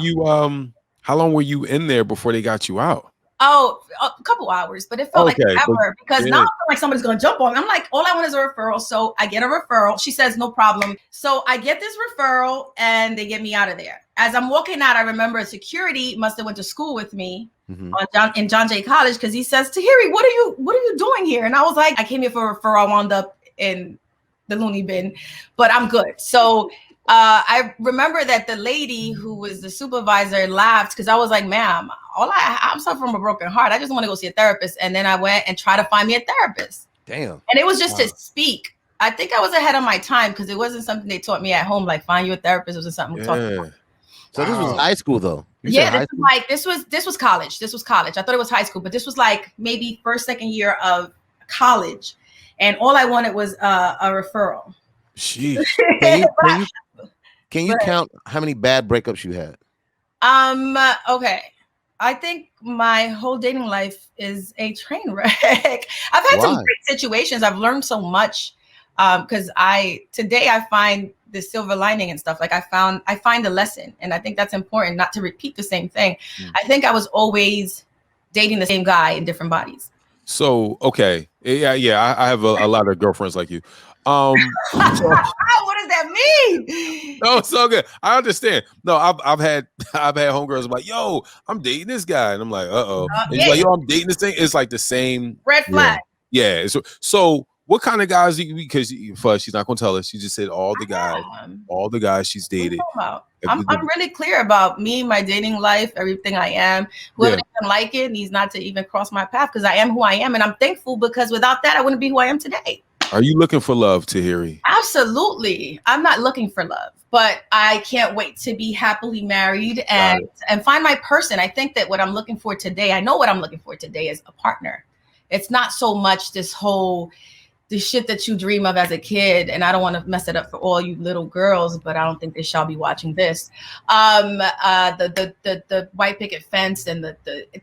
were you in there before they got you out? Oh, a couple hours, but it felt like forever because now I feel like somebody's going to jump on me. I'm like, all I want is a referral. So I get a referral. She says, no problem. So I get this referral and they get me out of there. As I'm walking out, I remember security must have went to school with me in John Jay College because he says, Tahiry, what are you doing here? And I was like, I came here for a referral. I wound up in the loony bin, but I'm good. So I remember that the lady who was the supervisor laughed because I was like, ma'am, I'm suffering from a broken heart. I just want to go see a therapist. And then I went and tried to find me a therapist. Damn. And it was just to speak. I think I was ahead of my time because it wasn't something they taught me at home, like find you a therapist. It wasn't something we talked about. So this was high school though. This was college. This was college. I thought it was high school, but this was like maybe first, second year of college. And all I wanted was a referral. Sheesh. Can you count how many bad breakups you had? Okay. I think my whole dating life is a train wreck. I've had some great situations. I've learned so much because today I find the silver lining and stuff. Like I find a lesson, and I think that's important, not to repeat the same thing. I think I was always dating the same guy in different bodies. So okay, yeah. I have a lot of girlfriends like you. What does that mean? No, it's so good. I understand. No, I've had homegirls like, yo, I'm dating this guy, and I'm like, and he's like, yo, I'm dating this thing. It's like the same red flag. Yeah. So what kind of guys? Because she's not gonna tell us. She just said all the guys she's dated. I'm really clear about me, my dating life, everything I am. Whoever doesn't like it needs not to even cross my path because I am who I am, and I'm thankful because without that, I wouldn't be who I am today. Are you looking for love, Tahiry? Absolutely. I'm not looking for love, but I can't wait to be happily married and find my person. I think that what I'm looking for today, I know what I'm looking for today is a partner. It's not so much the shit that you dream of as a kid. And I don't want to mess it up for all you little girls, but I don't think they shall be watching this. The white picket fence and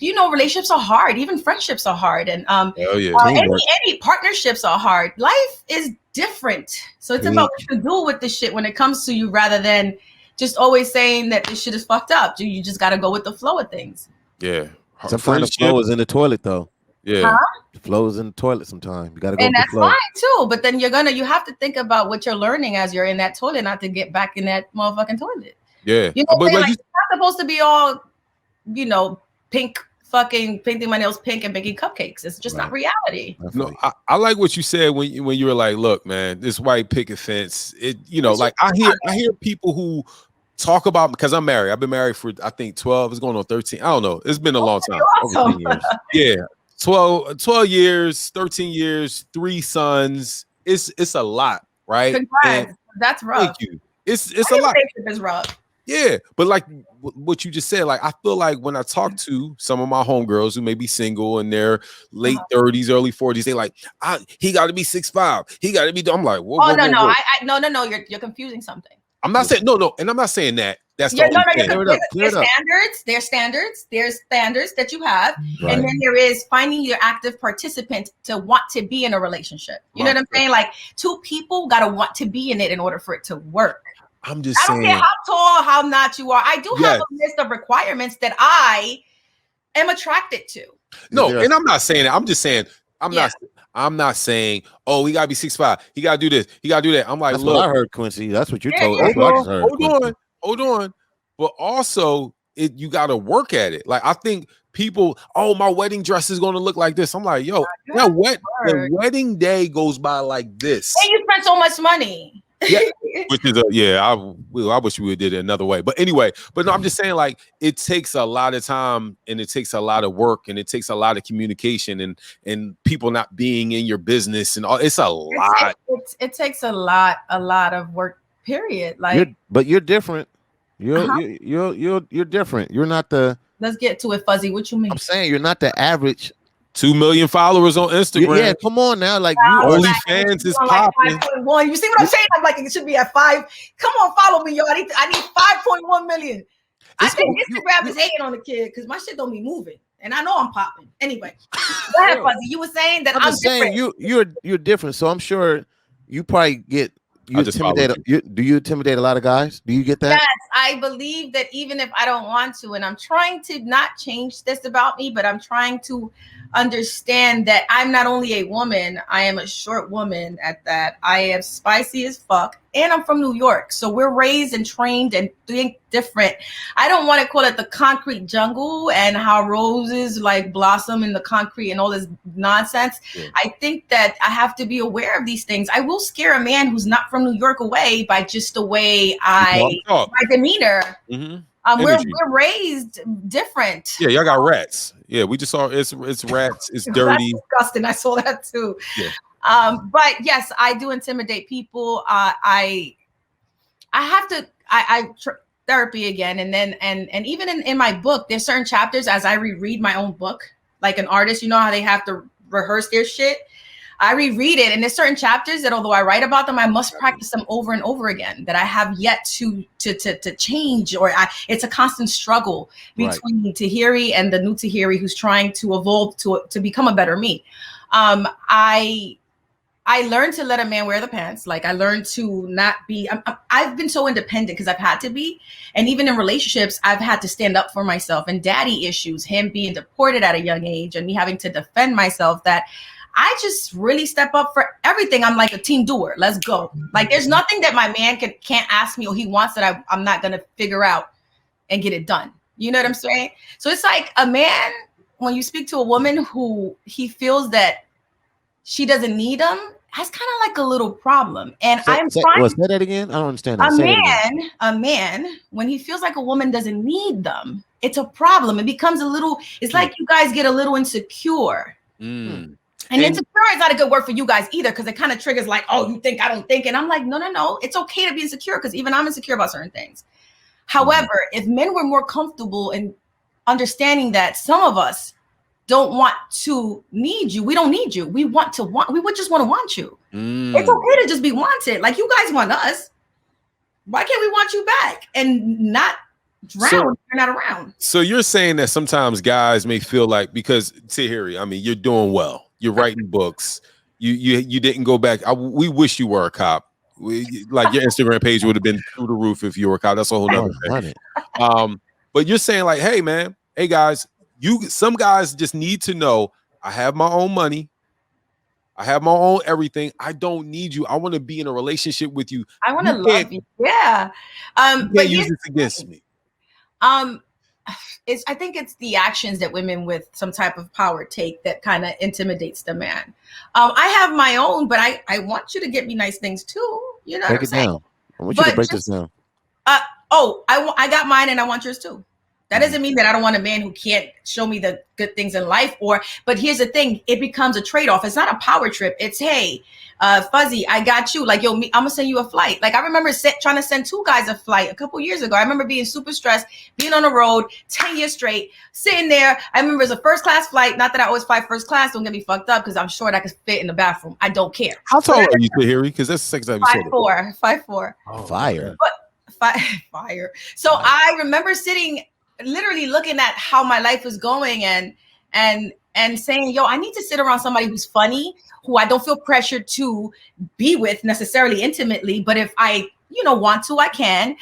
relationships are hard. Even friendships are hard. And any partnerships are hard. Life is different. So it's about what you do with the shit when it comes to you rather than just always saying that this shit is fucked up. You just got to go with the flow of things. Yeah. Sometimes the flow is in the toilet though. Yeah. The flow is in the toilet sometimes. You gotta go. And that's fine too. But then you have to think about what you're learning as you're in that toilet, not to get back in that motherfucking toilet. Yeah. You're not supposed to be all, pink, fucking painting my nails pink and baking cupcakes. It's just not reality. No, I like what you said when you were like, look, man, this white picket fence, I hear people who talk about, because I'm married. I've been married for I think 12, it's going on 13. I don't know. It's been a long time. Awesome. Over 10 years. Yeah. 12 years, 13 years, 3 sons. It's a lot, right? Congrats. That's rough. Thank you. It's a lot. Is rough. Yeah, but like what you just said, like I feel like when I talk to some of my homegirls who may be single in their late 30s, early 40s, they like, he got to be 6'5". He got to be. I'm like, whoa, whoa, no, whoa, no, whoa. no. You're confusing something. I'm not saying no, and I'm not saying that. That's Yeah, the only thing. There's standards that you have, Right. and then there is finding your active participant to want to be in a relationship. You know what I'm saying? Like two people got to want to be in it in order for it to work. I'm just saying. I don't care how tall, how not you are. I do have a list of requirements that I am attracted to. No, and I'm not saying that. I'm just saying I'm not saying, oh, he gotta be 6'5". He gotta do this. He gotta do that. I'm like, that's look, what I heard, Quincy. That's what you told. That's what I just heard. Hold on. But also, you gotta work at it. Like I think people, oh, my wedding dress is gonna look like this. I'm like, yo, the wedding day goes by like this. And you spent so much money. Yeah, which is I wish we did it another way. But anyway, no, I'm just saying, like, it takes a lot of time and it takes a lot of work and it takes a lot of communication and people not being in your business and all. It's a lot. It takes a lot of work. Period. Like, but you're different. You're different. You're not the. Let's get to it, Fuzzy. What you mean? I'm saying you're not the average. 2 million followers on Instagram. Yeah, come on now. Like OnlyFans is popping. 5.1. You see what I'm saying? I'm like, it should be at 5. Come on, follow me, yo. I need 5.1 million. I think Instagram is hating on the kid because my shit don't be moving. And I know I'm popping. Anyway, go ahead, Fuzzy. You were saying that I'm saying different. You're different. So I'm sure you probably get do you intimidate a lot of guys? Do you get that? Yes, I believe that even if I don't want to, and I'm trying to not change this about me, but I'm trying to understand that I'm not only a woman, I am a short woman at that. I am spicy as fuck, and I'm from New York. So we're raised and trained and think different. I don't want to call it the concrete jungle and how roses like blossom in the concrete and all this nonsense. Yeah. I think that I have to be aware of these things. I will scare a man who's not from New York away by just the way my demeanor. Mm-hmm. We're raised different. Yeah, y'all got rats. Yeah, we just saw it's rats. It's dirty. That's disgusting. I saw that too. Yeah. But yes, I do intimidate people. I have to. Therapy again, and then and even in my book, there's certain chapters as I reread my own book, like an artist. You know how they have to rehearse their shit. I reread it, and there's certain chapters that, although I write about them, I must practice them over and over again. That I have yet to change, or it's a constant struggle between Tahiry and the new Tahiry, who's trying to evolve to become a better me. I learned to let a man wear the pants. Like I learned to not be. I've been so independent because I've had to be, and even in relationships, I've had to stand up for myself. And daddy issues, him being deported at a young age, and me having to defend myself. That I just really step up for everything. I'm like a team doer. Let's go. Like there's nothing that my man can't ask me or he wants that I'm not gonna figure out and get it done. You know what I'm saying? So it's like a man, when you speak to a woman who he feels that she doesn't need him, that's kind of like a little problem. And I'm trying. Say that again. I don't understand that. A man, when he feels like a woman doesn't need them, it's a problem. It becomes a little. It's like you guys get a little insecure. And insecure is not a good word for you guys either, because it kind of triggers like, oh, you think I don't think. And I'm like, no. It's okay to be insecure because even I'm insecure about certain things. However, if men were more comfortable in understanding that some of us don't want to need you, we don't need you. We would just want to want you. It's okay to just be wanted. Like you guys want us. Why can't we want you back and not drown if you're not around? So you're saying that sometimes guys may feel like, because Tahiry, I mean, you're doing well. You're writing books. You didn't go back. We wish you were a cop. Like your Instagram page would have been through the roof if you were a cop. That's a whole nother thing. But you're saying like, hey man, hey guys, some guys just need to know I have my own money. I have my own everything. I don't need you. I want to be in a relationship with you. I want to love you. Yeah. But use this against me. I think it's the actions that women with some type of power take that kind of intimidates the man. I have my own, but I want you to get me nice things too. You know what I'm saying? I want you to break this down. I got mine and I want yours too. That doesn't mean that I don't want a man who can't show me the good things in life. But here's the thing: it becomes a trade-off. It's not a power trip. It's hey, Fuzzy, I got you. Like yo, I'm gonna send you a flight. Like I remember trying to send 2 guys a flight a couple years ago. I remember being super stressed, being on the road 10 years straight, sitting there. I remember it was a first class flight. Not that I always fly first class. Don't get me fucked up because I'm short. I could fit in the bathroom. I don't care. How tall are you, Tahiry? Because that's the second time you said it. 5'4". Oh, fire. But fire. So I remember sitting, literally looking at how my life was going and saying, yo, I need to sit around somebody who's funny, who I don't feel pressured to be with necessarily intimately, but if I want to, I can.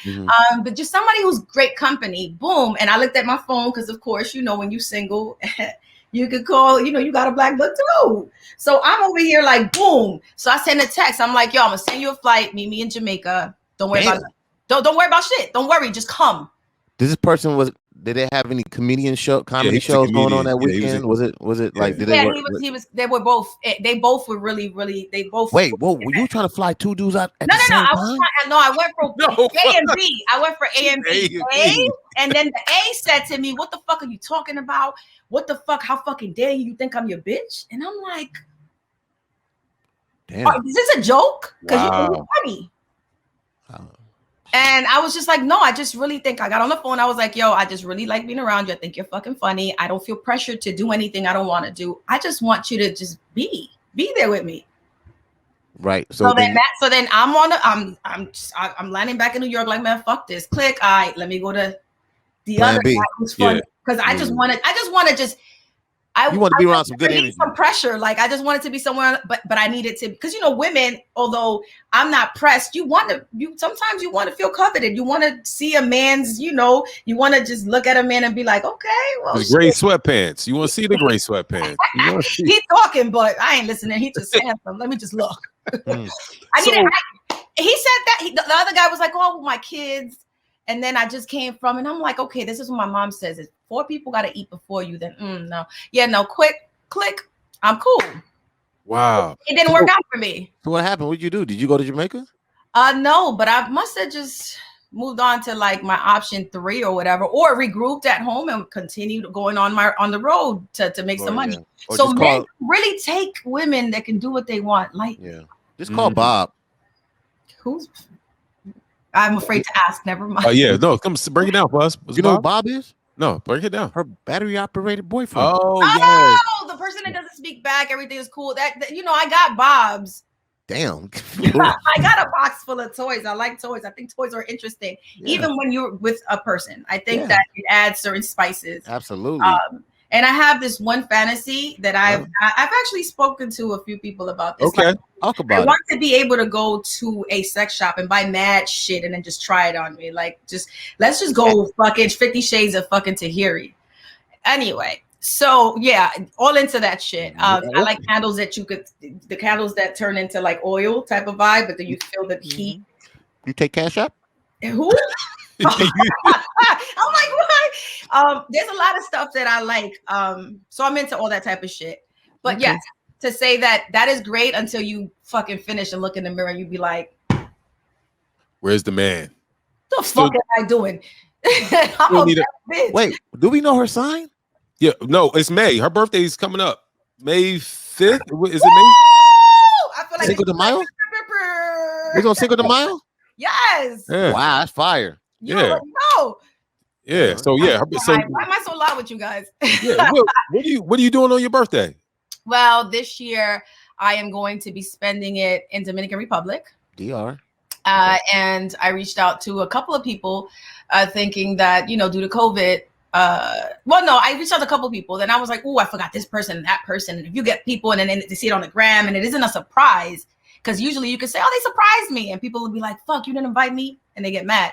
But just somebody who's great company. Boom. And I looked at my phone because of course, when you single, you could call, you got a black book too. So I'm over here like, boom. So I send a text. I'm like, yo, I'm gonna send you a flight. Meet me in Jamaica. Don't worry about it. Don't worry about shit. Don't worry. Just come. This person did they have any comedy shows going on that weekend? Was it like? Did they were both. They both were really. They both. Wait, whoa! Were you trying to fly 2 dudes out at the same time? I went for A and B. I went for A and B. And then the A said to me, "What the fuck are you talking about? What the fuck? How fucking dare you think I'm your bitch?" And I'm like, "Damn, is this a joke? Because you're funny." And I was just like, no, I just really think I got on the phone. I was like, yo, I just really like being around you. I think you're fucking funny. I don't feel pressured to do anything I don't want to do. I just want you to just be there with me. Right. So then I'm landing back in New York like, man, fuck this. Click. All right, let me go to the other guy who's funny. Because I just want to you want to be around some good energy, some pressure. Like I just wanted to be somewhere, but I needed to, because women, although I'm not pressed, sometimes you want to feel coveted. You want to see a man's, you want to just look at a man and be like, okay, well, the gray sweatpants. You want to see the gray sweatpants. He's talking, but I ain't listening. He just saying something. Let me just look. He said that the other guy was like, oh, my kids. And then I just came from, and I'm like, okay, this is what my mom says. If 4 people got to eat before you, then no. Yeah, no, click. I'm cool. Wow. It didn't work out for me. So what happened? What did you do? Did you go to Jamaica? No, but I must have just moved on to like my option 3 or whatever, or regrouped at home and continued going on the road to make some money. Yeah. So men really take women that can do what they want. Like, just call Bob. I'm afraid to ask. Never mind. No, come bring it down for us. You know who Bob is? No, break it down. Her battery-operated boyfriend. Oh, the person that doesn't speak back. Everything is cool. That I got Bob's. Damn. I got a box full of toys. I like toys. I think toys are interesting, even when you're with a person. I think that it adds certain spices. Absolutely. And I have this one fantasy that I've actually spoken to a few people about this. Okay. Talk about it. I want to be able to go to a sex shop and buy mad shit and then just try it on me. Like, let's just go fucking 50 Shades of fucking Tahiry. Anyway, so yeah, all into that shit. I like candles the candles that turn into like oil type of vibe, but then you feel the heat. You take Cash App? Who? I'm like, what? There's a lot of stuff that I like. So I'm into all that type of shit. But yes, to say that is great until you fucking finish and look in the mirror and you be like, where's the man? The fuck am I doing? I'm a bitch. Wait, do we know her sign? Yeah, no, it's May. Her birthday is coming up. May 5th. Is it May? I feel like Cinco de Mayo? We're going Cinco de Mayo? Yes. Yeah. Wow, that's fire. Yeah. No. Yeah. So yeah. Why am I so loud with you guys? Yeah. What are you doing on your birthday? Well, this year I am going to be spending it in Dominican Republic. DR. And I reached out to a couple of people thinking that, due to COVID, I reached out to a couple of people. Then I was like, oh, I forgot this person and that person. And if you get people and then they see it on the gram and it isn't a surprise, because usually you can say, oh, they surprised me. And people will be like, fuck, you didn't invite me. And they get mad.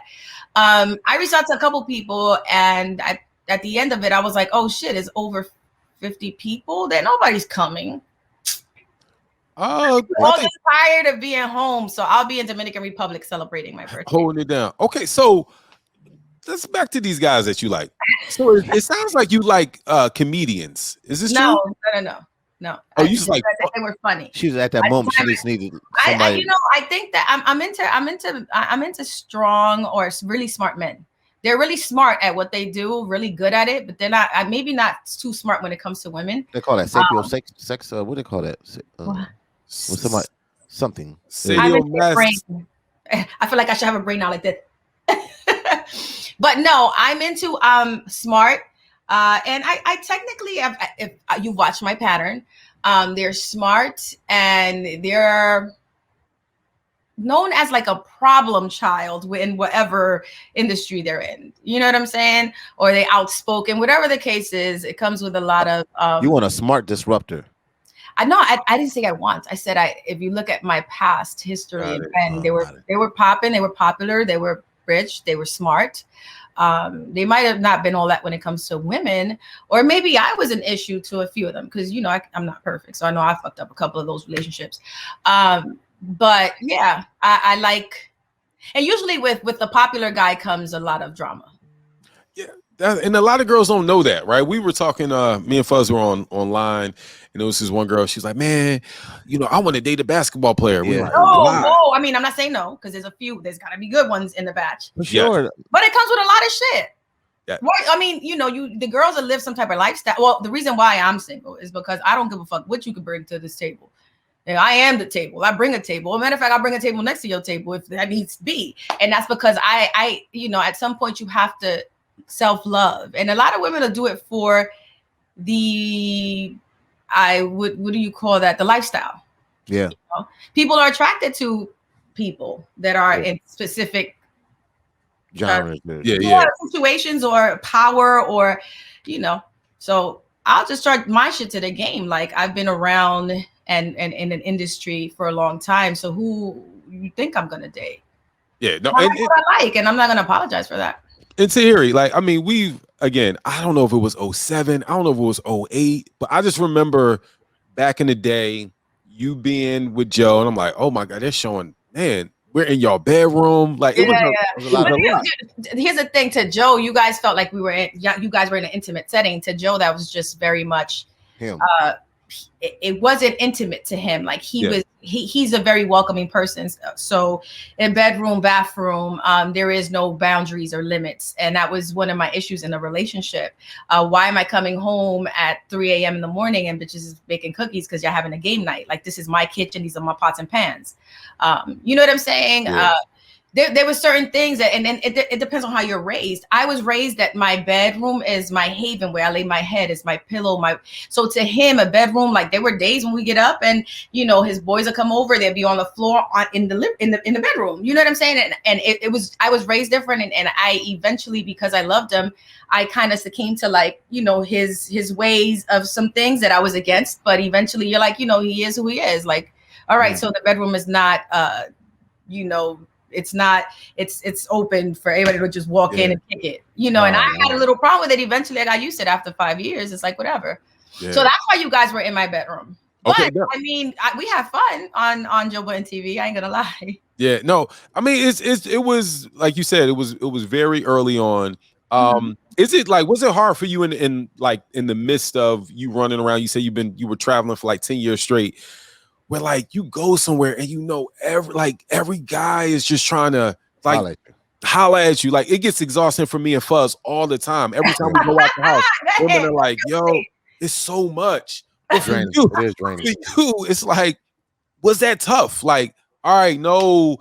I reached out to a couple people and at the end of it, I was like, oh shit, it's over 50 people that nobody's coming. Oh, all just tired of being home. So I'll be in Dominican Republic celebrating my birthday. Holding it down. Okay, so let's back to these guys that you like. So it sounds like you like comedians. Is this true? No. Oh, you just like they were funny. She was at that moment. She just needed somebody. I think that I'm into strong or really smart men. they're really smart at what they do, really good at it, but they're not maybe not too smart when it comes to women. They call that sex. What do they call that? With somebody something. I feel like I should have a brain now like that. But no, I'm into smart. And I technically have, if you watch my pattern, they're smart and they're known as like a problem child in whatever industry they're in. You know what I'm saying? Or they outspoken, whatever the case is. It comes with a lot of. You want a smart disruptor? I didn't say I want. I said if you look at my past history, and they were popping, they were popular, they were rich, they were smart. They might have not been all that when it comes to women, or maybe I was an issue to a few of them because I'm not perfect, so I know I fucked up a couple of those relationships. But yeah, I like, and usually with the popular guy comes a lot of drama. Yeah, and a lot of girls don't know that, right? We were talking, me and Fuzz were online, and there was this one girl. She's like, "Man, I want to date a basketball player." Yeah. Like, no. I mean, I'm not saying no because there's a few. There's got to be good ones in the batch. For sure. Yes. But it comes with a lot of shit. Yeah. Right? I mean, the girls that live some type of lifestyle. Well, the reason why I'm single is because I don't give a fuck what you can bring to this table. I am the table. I bring a table. As a matter of fact, I bring a table next to your table if that needs to be. And that's because I at some point you have to self-love. And a lot of women will do it for what do you call that? The lifestyle. Yeah. People are attracted to people that are in specific genres. Situations or power or, so I'll just start my shit to the game. Like I've been around and in an industry for a long time. So who you think I'm gonna date? Yeah, no, what I like, and I'm not gonna apologize for that. And Tahiry, like, I mean, I don't know if it was 07, I don't know if it was 08, but I just remember back in the day, you being with Joe, and I'm like, oh my God, they're showing, man, we're in your bedroom. Like, it was a lot. Here's the thing, to Joe, you guys felt like you guys were in an intimate setting. To Joe, that was just very much him. It wasn't intimate to him. Like he's a very welcoming person. So in bedroom, bathroom, there is no boundaries or limits. And that was one of my issues in the relationship. Why am I coming home at 3 a.m. in the morning and bitches is baking cookies because you're having a game night? Like, this is my kitchen. These are my pots and pans. You know what I'm saying? Yeah. There were certain things and then it depends on how you're raised. I was raised that my bedroom is my haven where I lay my head, is my pillow. So to him, a bedroom, like there were days when we get up and his boys will come over, they'd be on the floor in the bedroom. You know what I'm saying? And I was raised different, and I eventually, because I loved him, I kind of succumbed to like his ways of some things that I was against. But eventually, you're like, he is who he is. Like, all right, so the bedroom is not it's not, it's open for everybody to just walk in and kick it, and I had a little problem with it. Eventually I got used to it after 5 years. It's like, whatever. Yeah. So that's why you guys were in my bedroom. But I mean, we have fun on Joe Budden TV. I ain't gonna lie. Yeah, no, I mean, it was like you said, it was very early on. Is it like, was it hard for you in the midst of you running around? You say you were traveling for like 10 years straight, where like you go somewhere and every guy is just trying to like holler at you. Like, it gets exhausting for me and Fuzz all the time. Every time we go out the house, women are like, yo, it's so much. But for you, it is draining. For you, it's like, was that tough? Like, all right, no,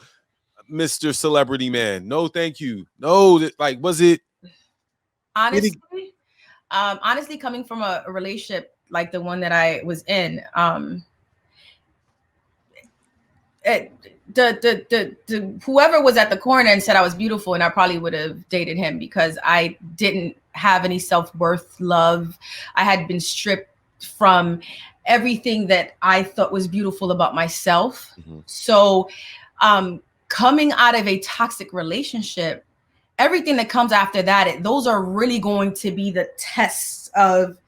Mr. Celebrity Man, no, thank you. No, like, was it? Honestly, coming from a relationship like the one that I was in, the whoever was at the corner and said I was beautiful, and I probably would have dated him because I didn't have any self-worth, love. I had been stripped from everything that I thought was beautiful about myself. So coming out of a toxic relationship, everything that comes after that, those are really going to be the tests of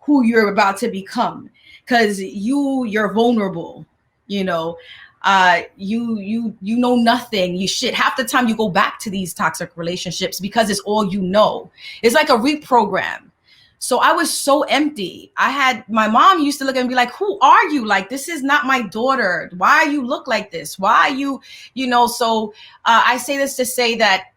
who you're about to become, because you're vulnerable, you know nothing. You shit. Half the time you go back to these toxic relationships because it's all you know. It's like a reprogram. So I was so empty. My mom used to look at me and be like, who are you? Like, this is not my daughter. Why you look like this? Why you, so I say this to say that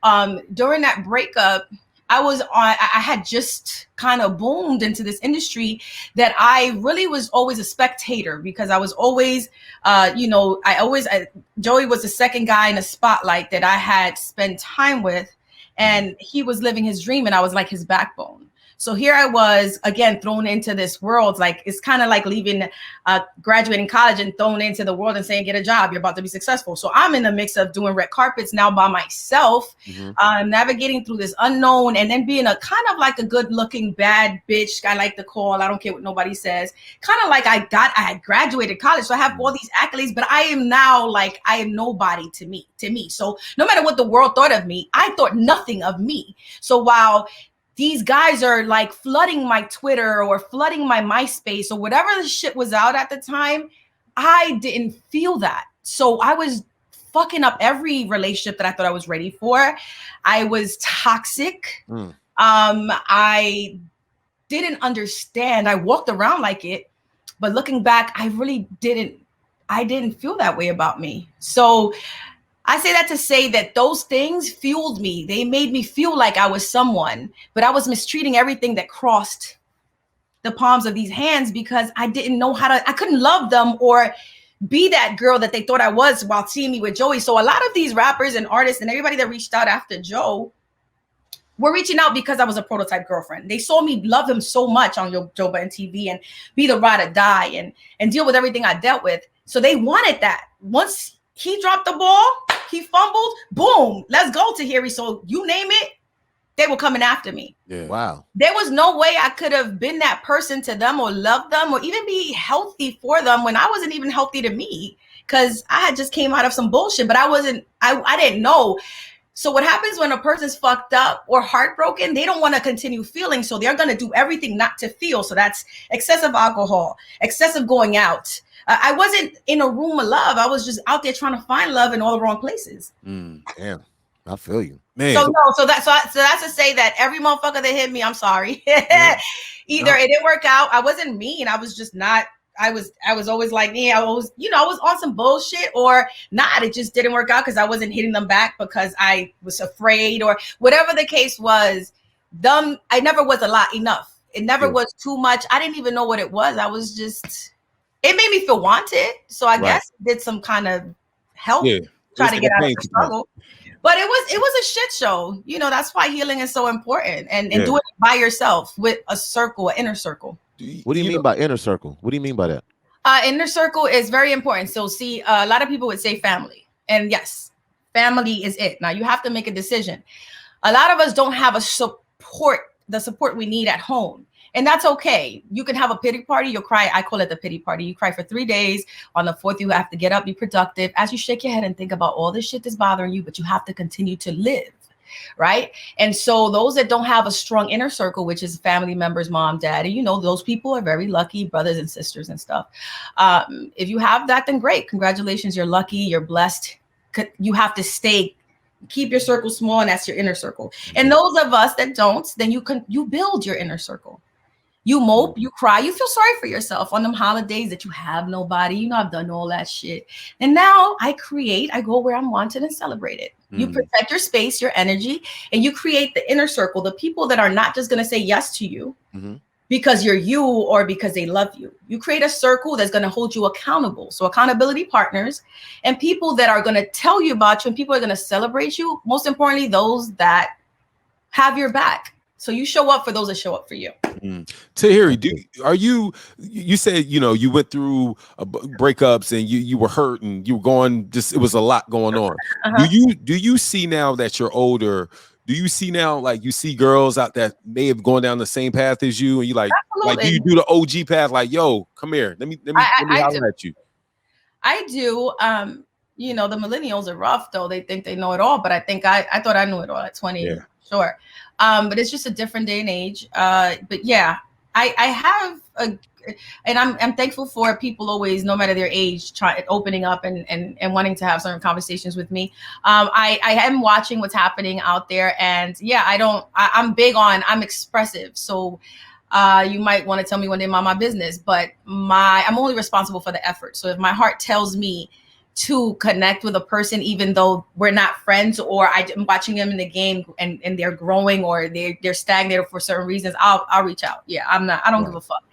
during that breakup, I had just kind of boomed into this industry that I really was always a spectator, because I was always, Joey was the second guy in the spotlight that I had spent time with, and he was living his dream and I was like his backbone. So here I was, again, thrown into this world. Like, it's kind of like leaving, graduating college and thrown into the world and saying, get a job, you're about to be successful. So I'm in the mix of doing red carpets now by myself, navigating through this unknown, and then being a kind of like a good looking bad bitch, I like to call, I don't care what nobody says. Kind of like I had graduated college. So I have all these accolades, but I am now like, I am nobody to me. So no matter what the world thought of me, I thought nothing of me. So while these guys are like flooding my Twitter or flooding my MySpace or whatever the shit was out at the time, I didn't feel that. So I was fucking up every relationship that I thought I was ready for. I was toxic. I didn't understand. I walked around like it, but looking back, I didn't feel that way about me. So I say that to say that those things fueled me. They made me feel like I was someone, but I was mistreating everything that crossed the palms of these hands, because I didn't know I couldn't love them or be that girl that they thought I was while seeing me with Joey. So a lot of these rappers and artists and everybody that reached out after Joe were reaching out because I was a prototype girlfriend. They saw me love him so much on Joe Budden TV and be the ride or die and deal with everything I dealt with. So they wanted that. Once he dropped the ball, he fumbled, boom, let's go, Tahiry. So you name it, they were coming after me. Yeah. Wow. There was no way I could have been that person to them or loved them or even be healthy for them when I wasn't even healthy to me, because I had just came out of some bullshit, but I didn't know. So what happens when a person's fucked up or heartbroken, they don't want to continue feeling. So they're going to do everything not to feel. So that's excessive alcohol, excessive going out. I wasn't in a room of love. I was just out there trying to find love in all the wrong places. Damn, I feel you, man. So that's to say that every motherfucker that hit me, I'm sorry. Either it didn't work out. I wasn't mean. I was just not. I was always like, I was on some bullshit, or not. It just didn't work out because I wasn't hitting them back because I was afraid, or whatever the case was. I never was enough. It never was too much. I didn't even know what it was. I was just. It made me feel wanted, so I guess it did some kind of help try to get out of the struggle. But it was a shit show. That's why healing is so important, and doing it by yourself with a circle, an inner circle. What do you mean by inner circle? What do you mean by that? Inner circle is very important. So see, a lot of people would say family, and yes, family is it. Now you have to make a decision. A lot of us don't have the support we need at home. And that's okay. You can have a pity party. You'll cry. I call it the pity party. You cry for 3 days. On the 4th, you have to get up, be productive. As you shake your head and think about all the shit that's bothering you, but you have to continue to live, right? And so those that don't have a strong inner circle, which is family members, mom, dad, and those people are very lucky, brothers and sisters and stuff. If you have that, then great. Congratulations. You're lucky. You're blessed. You have to keep your circle small, and that's your inner circle. And those of us that don't, then you build your inner circle. You mope, you cry, you feel sorry for yourself on them holidays that you have nobody. I've done all that shit. And now I go where I'm wanted and celebrated. You protect your space, your energy, and you create the inner circle, the people that are not just going to say yes to you because you're you or because they love you. You create a circle that's going to hold you accountable. So accountability partners and people that are going to tell you about you, and people are going to celebrate you. Most importantly, those that have your back. So you show up for those that show up for you. Tahiry, you said, you went through breakups and you were hurt and you were it was a lot going on. Do you see now that you're older, do you see now, like you see girls out that may have gone down the same path as you, and you like do you do the OG path? Like, yo, come here. Let me holler at you. I do. The millennials are rough though. They think they know it all, but I think I thought I knew it all at 20. Yeah. Sure. But it's just a different day and age. But yeah, I have and I'm thankful for people always, no matter their age, opening up and wanting to have certain conversations with me. I am watching what's happening out there, and yeah, I'm expressive. So You might want to tell me one day, mind my business, but I'm only responsible for the effort. So if my heart tells me to connect with a person, even though we're not friends, or I'm watching them in the game and they're growing, or they're stagnated for certain reasons, I'll reach out. Yeah, I don't give a fuck.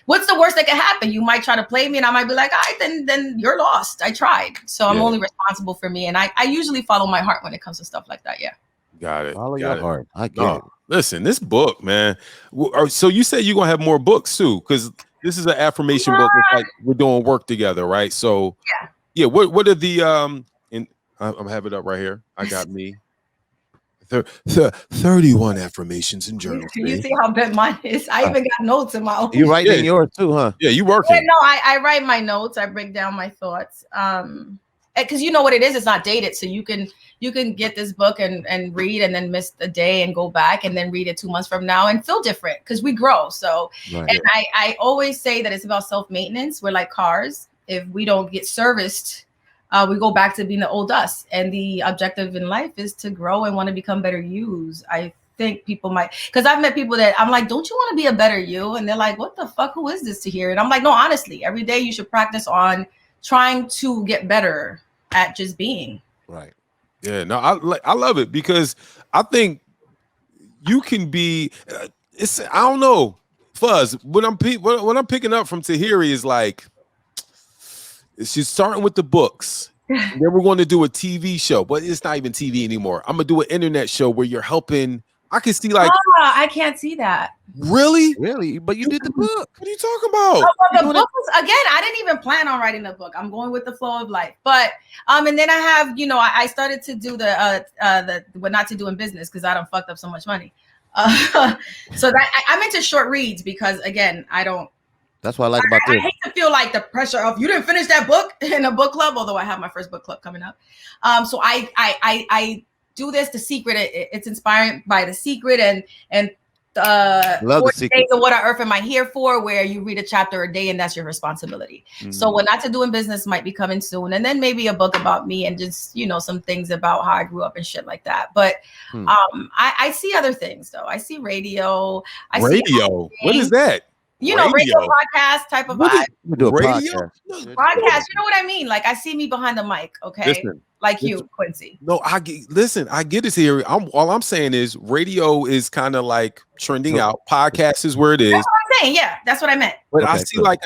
What's the worst that can happen? You might try to play me and I might be like, all right, then you're lost. I tried. So I'm only responsible for me. And I usually follow my heart when it comes to stuff like that. Yeah. Got it. Follow your heart. I get it. Listen, this book, man. So you said you're going to have more books too, because this is an affirmation book. It's like we're doing work together, right? So yeah. What are the and I'm have it up right here. I got me 31 affirmations and journals. You see how big mine is? I even got notes in my own. You writing yours too, huh? Yeah, you working. Yeah, no, I write my notes. I break down my thoughts. Because you know what it is, it's not dated. So you can get this book and read and then miss a day and go back and then read it 2 months from now and feel different because we grow. So and I always say that it's about self-maintenance. We're like cars. If we don't get serviced, we go back to being the old us. And the objective in life is to grow and want to become better yous. I think people might, because I've met people that I'm like, don't you want to be a better you? And they're like, what the fuck? Who is this to hear? And I'm like, no, honestly, every day you should practice on trying to get better at just being. Right. Yeah, no, I love it because I think you can be I don't know, Fuzz, what I'm picking up from Tahiry is like she's starting with the books. Then we're going to do a TV show, but it's not even TV anymore. I'm gonna do an internet show where you're helping. I can see like I can't see that. Really? But you did the book. What are you talking about? The book was, again, I didn't even plan on writing the book. I'm going with the flow of life. But and then I have, I started to do the what not to do in business because I done fucked up so much money. So that I'm into short reads because again, I don't. That's what I like about this. I hate to feel like the pressure of you didn't finish that book in a book club, although I have my first book club coming up. So I do this. The Secret. It's inspired by The Secret and 40 Days of What on Earth Am I Here For, where you read a chapter a day and that's your responsibility. So what not to do in business might be coming soon, and then maybe a book about me and just some things about how I grew up and shit like that. But I see other things though. I see radio. Radio. What is that? Radio podcast type of vibe. Radio podcast. You know what I mean? Like I see me behind the mic. Okay. Listen, you, Quincy. No, I get it here. All I'm saying is radio is kind of like trending out. Podcast is where it is. That's what I'm saying. Yeah, that's what I meant. But I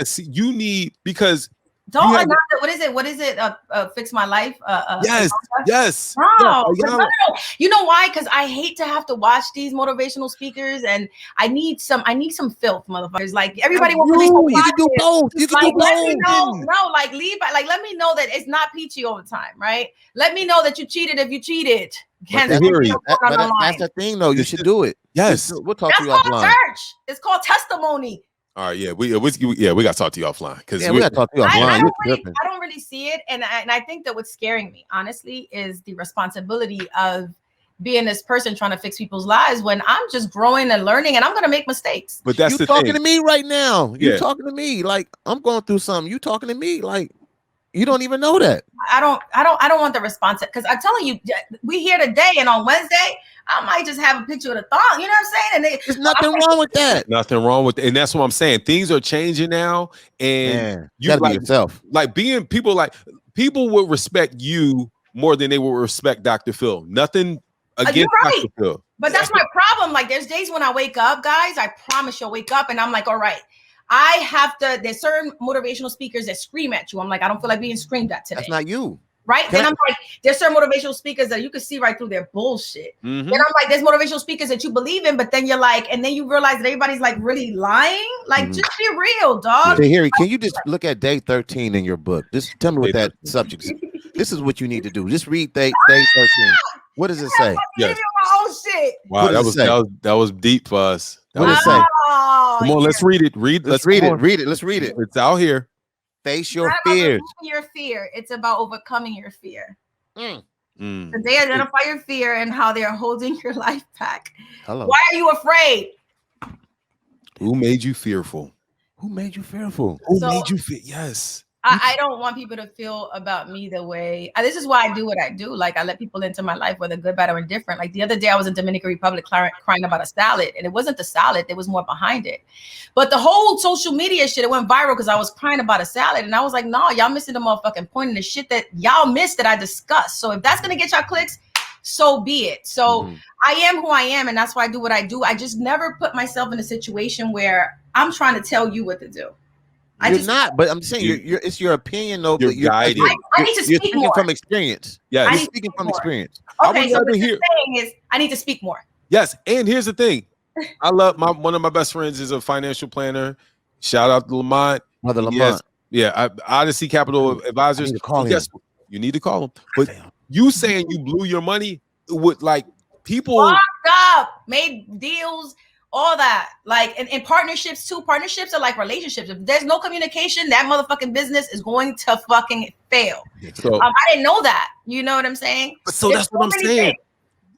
see you need because what is it? Fix My Life. Yes. No. You know why? Because I hate to have to watch these motivational speakers, and I need some filth, motherfuckers. Like everybody wants to be so you can do both. You can do both. Let me know. No, like let me know that it's not peachy all the time, right? Let me know that you cheated if you cheated. That's the thing, though. You should do it. Yes, we'll talk to you offline. Church. It's called testimony. All right, we got to talk to you offline because we got to talk to you offline. I don't really see it, and I think that what's scaring me, honestly, is the responsibility of being this person trying to fix people's lives when I'm just growing and learning, and I'm going to make mistakes. But that's you talking to me right now. You talking to me like I'm going through something. You talking to me like you don't even know that. I don't want the response because I'm telling you, we here today, and on Wednesday I might just have a picture of the thong. You know what I'm saying? And there's nothing wrong with that. Nothing wrong with it, and that's what I'm saying. Things are changing now, and you gotta be yourself. Like people would respect you more than they would respect Dr. Phil. Nothing against Dr. Phil. But that's my problem. Like there's days when I wake up, guys. I promise you'll wake up, and I'm like, all right. I have to, there's certain motivational speakers that scream at you. I'm like, I don't feel like being screamed at today. That's not you. Right? Then I'm like, there's certain motivational speakers that you can see right through their bullshit. Then I'm like, there's motivational speakers that you believe in, but then you're like, and then you realize that everybody's like really lying. Like, just be real, dog. Tahiry, can you just look at day 13 in your book? Just tell me what that subject is. This is what you need to do. Just read day 13. What does it say? Yes. Oh shit. Wow, that was deep for us. What does it say? Come on, let's read it. Let's read it. Let's read it. It's out here. Face your fears. Your fear. It's about overcoming your fear. Mm. So they identify your fear and how they are holding your life back. Hello. Why are you afraid? Who made you fearful? Who made you fearful? Who made you fear? Yes. I don't want people to feel about me the way this is why I do what I do. Like I let people into my life, whether good, bad, or indifferent. Like the other day, I was in Dominican Republic crying about a salad, and it wasn't the salad; there was more behind it. But the whole social media shit, it went viral because I was crying about a salad, and I was like, "No, y'all missing the motherfucking point and the shit that y'all missed that I discussed." So if that's gonna get y'all clicks, so be it. So I am who I am, and that's why I do what I do. I just never put myself in a situation where I'm trying to tell you what to do. You're not, but I'm saying it's your opinion, though. You're guided. I need to speak more from experience. Yes, you're speaking from experience. Okay, so what you're saying is I need to speak more. Yes, and here's the thing. I love one of my best friends is a financial planner. Shout out to Lamont. Mother Lamont. Yeah, Odyssey Capital Advisors. You need to call him. But you saying you blew your money with like people fucked up, made deals. All that, like, and partnerships too. Partnerships are like relationships. If there's no communication, that motherfucking business is going to fucking fail. So I didn't know that. You know what I'm saying? So that's what I'm saying.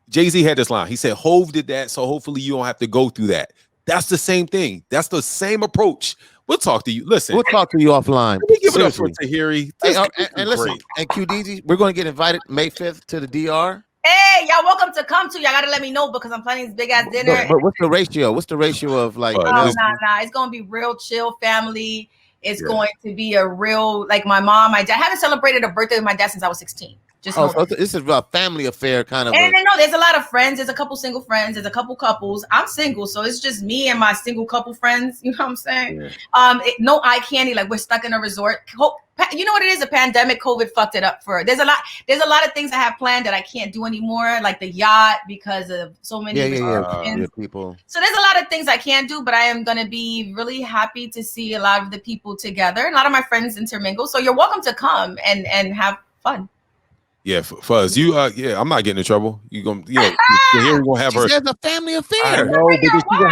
Jay-Z had this line. He said, Hove did that, so hopefully you don't have to go through that. That's the same thing. That's the same approach. We'll talk to you. Listen, we'll talk to you offline. Let me give it up for Tahiry. And listen, and QDZ, we're going to get invited May 5th to the DR. Hey, y'all welcome to come to. Y'all gotta let me know because I'm planning this big ass dinner. But what's the ratio? What's the ratio of like? Nah. It's gonna be real chill family. It's going to be a real like my mom, my dad. I haven't celebrated a birthday with my dad since I was 16. So this is a family affair kind of. And no, there's a lot of friends. There's a couple single friends. There's a couple couples. I'm single, so it's just me and my single couple friends. You know what I'm saying? Yeah. No eye candy. Like we're stuck in a resort. You know what it is? A pandemic. COVID fucked it up for. There's a lot of things I have planned that I can't do anymore, like the yacht because of so many people. So there's a lot of things I can't do, but I am gonna be really happy to see a lot of the people together. A lot of my friends intermingle. So you're welcome to come and have fun. Yeah, Fuzz, you I'm not getting in trouble. You gonna here we're gonna have her. She says a family affair. I know, but she's gonna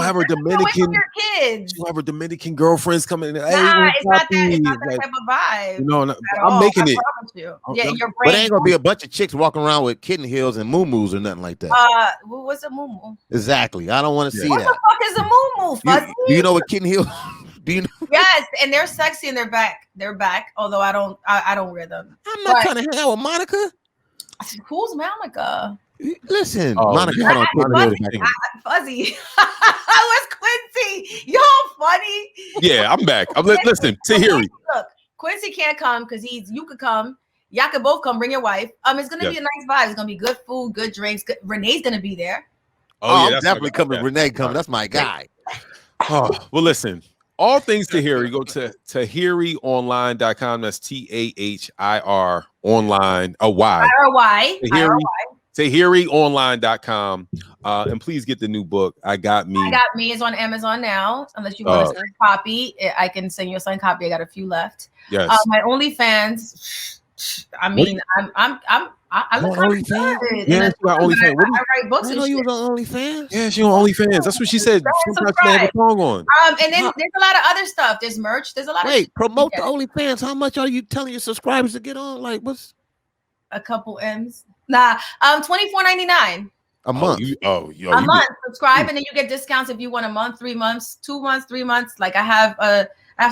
have her Dominican. Kids. She'll have her Dominican girlfriends coming in. Nah, it's not that type of vibe. You know, I'm making it. Yeah, your brain. But ain't gonna be a bunch of chicks walking around with kitten heels and moo-moos or nothing like that. What's a moo-moo? Exactly. I don't want to see that. What the fuck is a moo-moo? Fuzzy? Do you know what kitten heels? Do you know? Yes, and they're sexy and they're back. Although I don't wear them. I'm not trying to hang out with Monica. Who's Monica? Listen, Monica. Fuzzy. Where's Quincy? Y'all funny. Yeah, I'm back. Listen, Tahiry. Look, Quincy can't come because you could come. Y'all could both come. Bring your wife. It's gonna be a nice vibe. It's gonna be good food, good drinks. Renee's gonna be there. Oh, yeah, I'm definitely coming. Renee coming. That's my guy. Oh, well, listen. All things Tahiry, go to TahiryOnline.com. That's TAHIR online. TahiryOnline.com. And please get the new book. I Got Me. I Got Me is on Amazon now. Unless you want a signed copy, I can send you a signed copy. I got a few left. Yes. My OnlyFans. I mean, I look OnlyFans. Yeah, she got OnlyFans. I write books. I know you was on OnlyFans. Yeah, she on OnlyFans. That's what she said. Sometimes she have a song on. And then there's a lot of other stuff. There's merch. There's a lot. Wait, promote the OnlyFans. How much are you telling your subscribers to get on? Like, what's a couple M's? Nah, $24.99 a month. A month. Subscribe, and then you get discounts if you want a month, 3 months, 2 months, 3 months. Like I have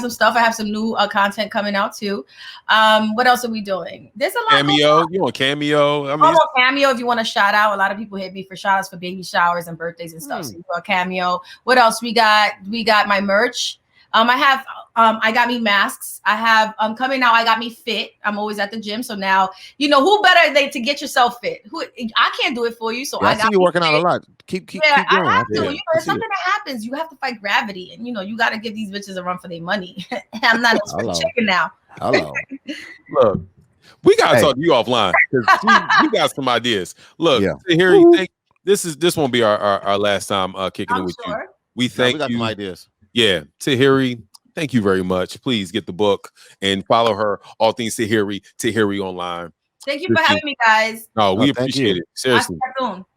some stuff. I have some new content coming out too. What else are we doing? There's a lot. Cameo. You want Cameo? I mean, on Cameo if you want to shout out. A lot of people hit me for shout outs for baby showers and birthdays and stuff. So you got Cameo. What else we got? We got my merch. I have I Got Me masks. I have coming out. I Got Me fit. I'm always at the gym. So now you know who better to get yourself fit. Who I can't do it for you. So I see you working out a lot. Keep going. I have to. You know, it's something that happens. You have to fight gravity, and you know you got to give these bitches a run for their money. I'm not a chicken now. Hello. Look, we gotta talk to you offline because you got some ideas. Look, here you think this won't be our last time kicking it with you. We thank you. Some ideas. Yeah, Tahiry, thank you very much. Please get the book and follow her. All things Tahiry Online. Thank you for having me, guys. No, we appreciate it. Seriously.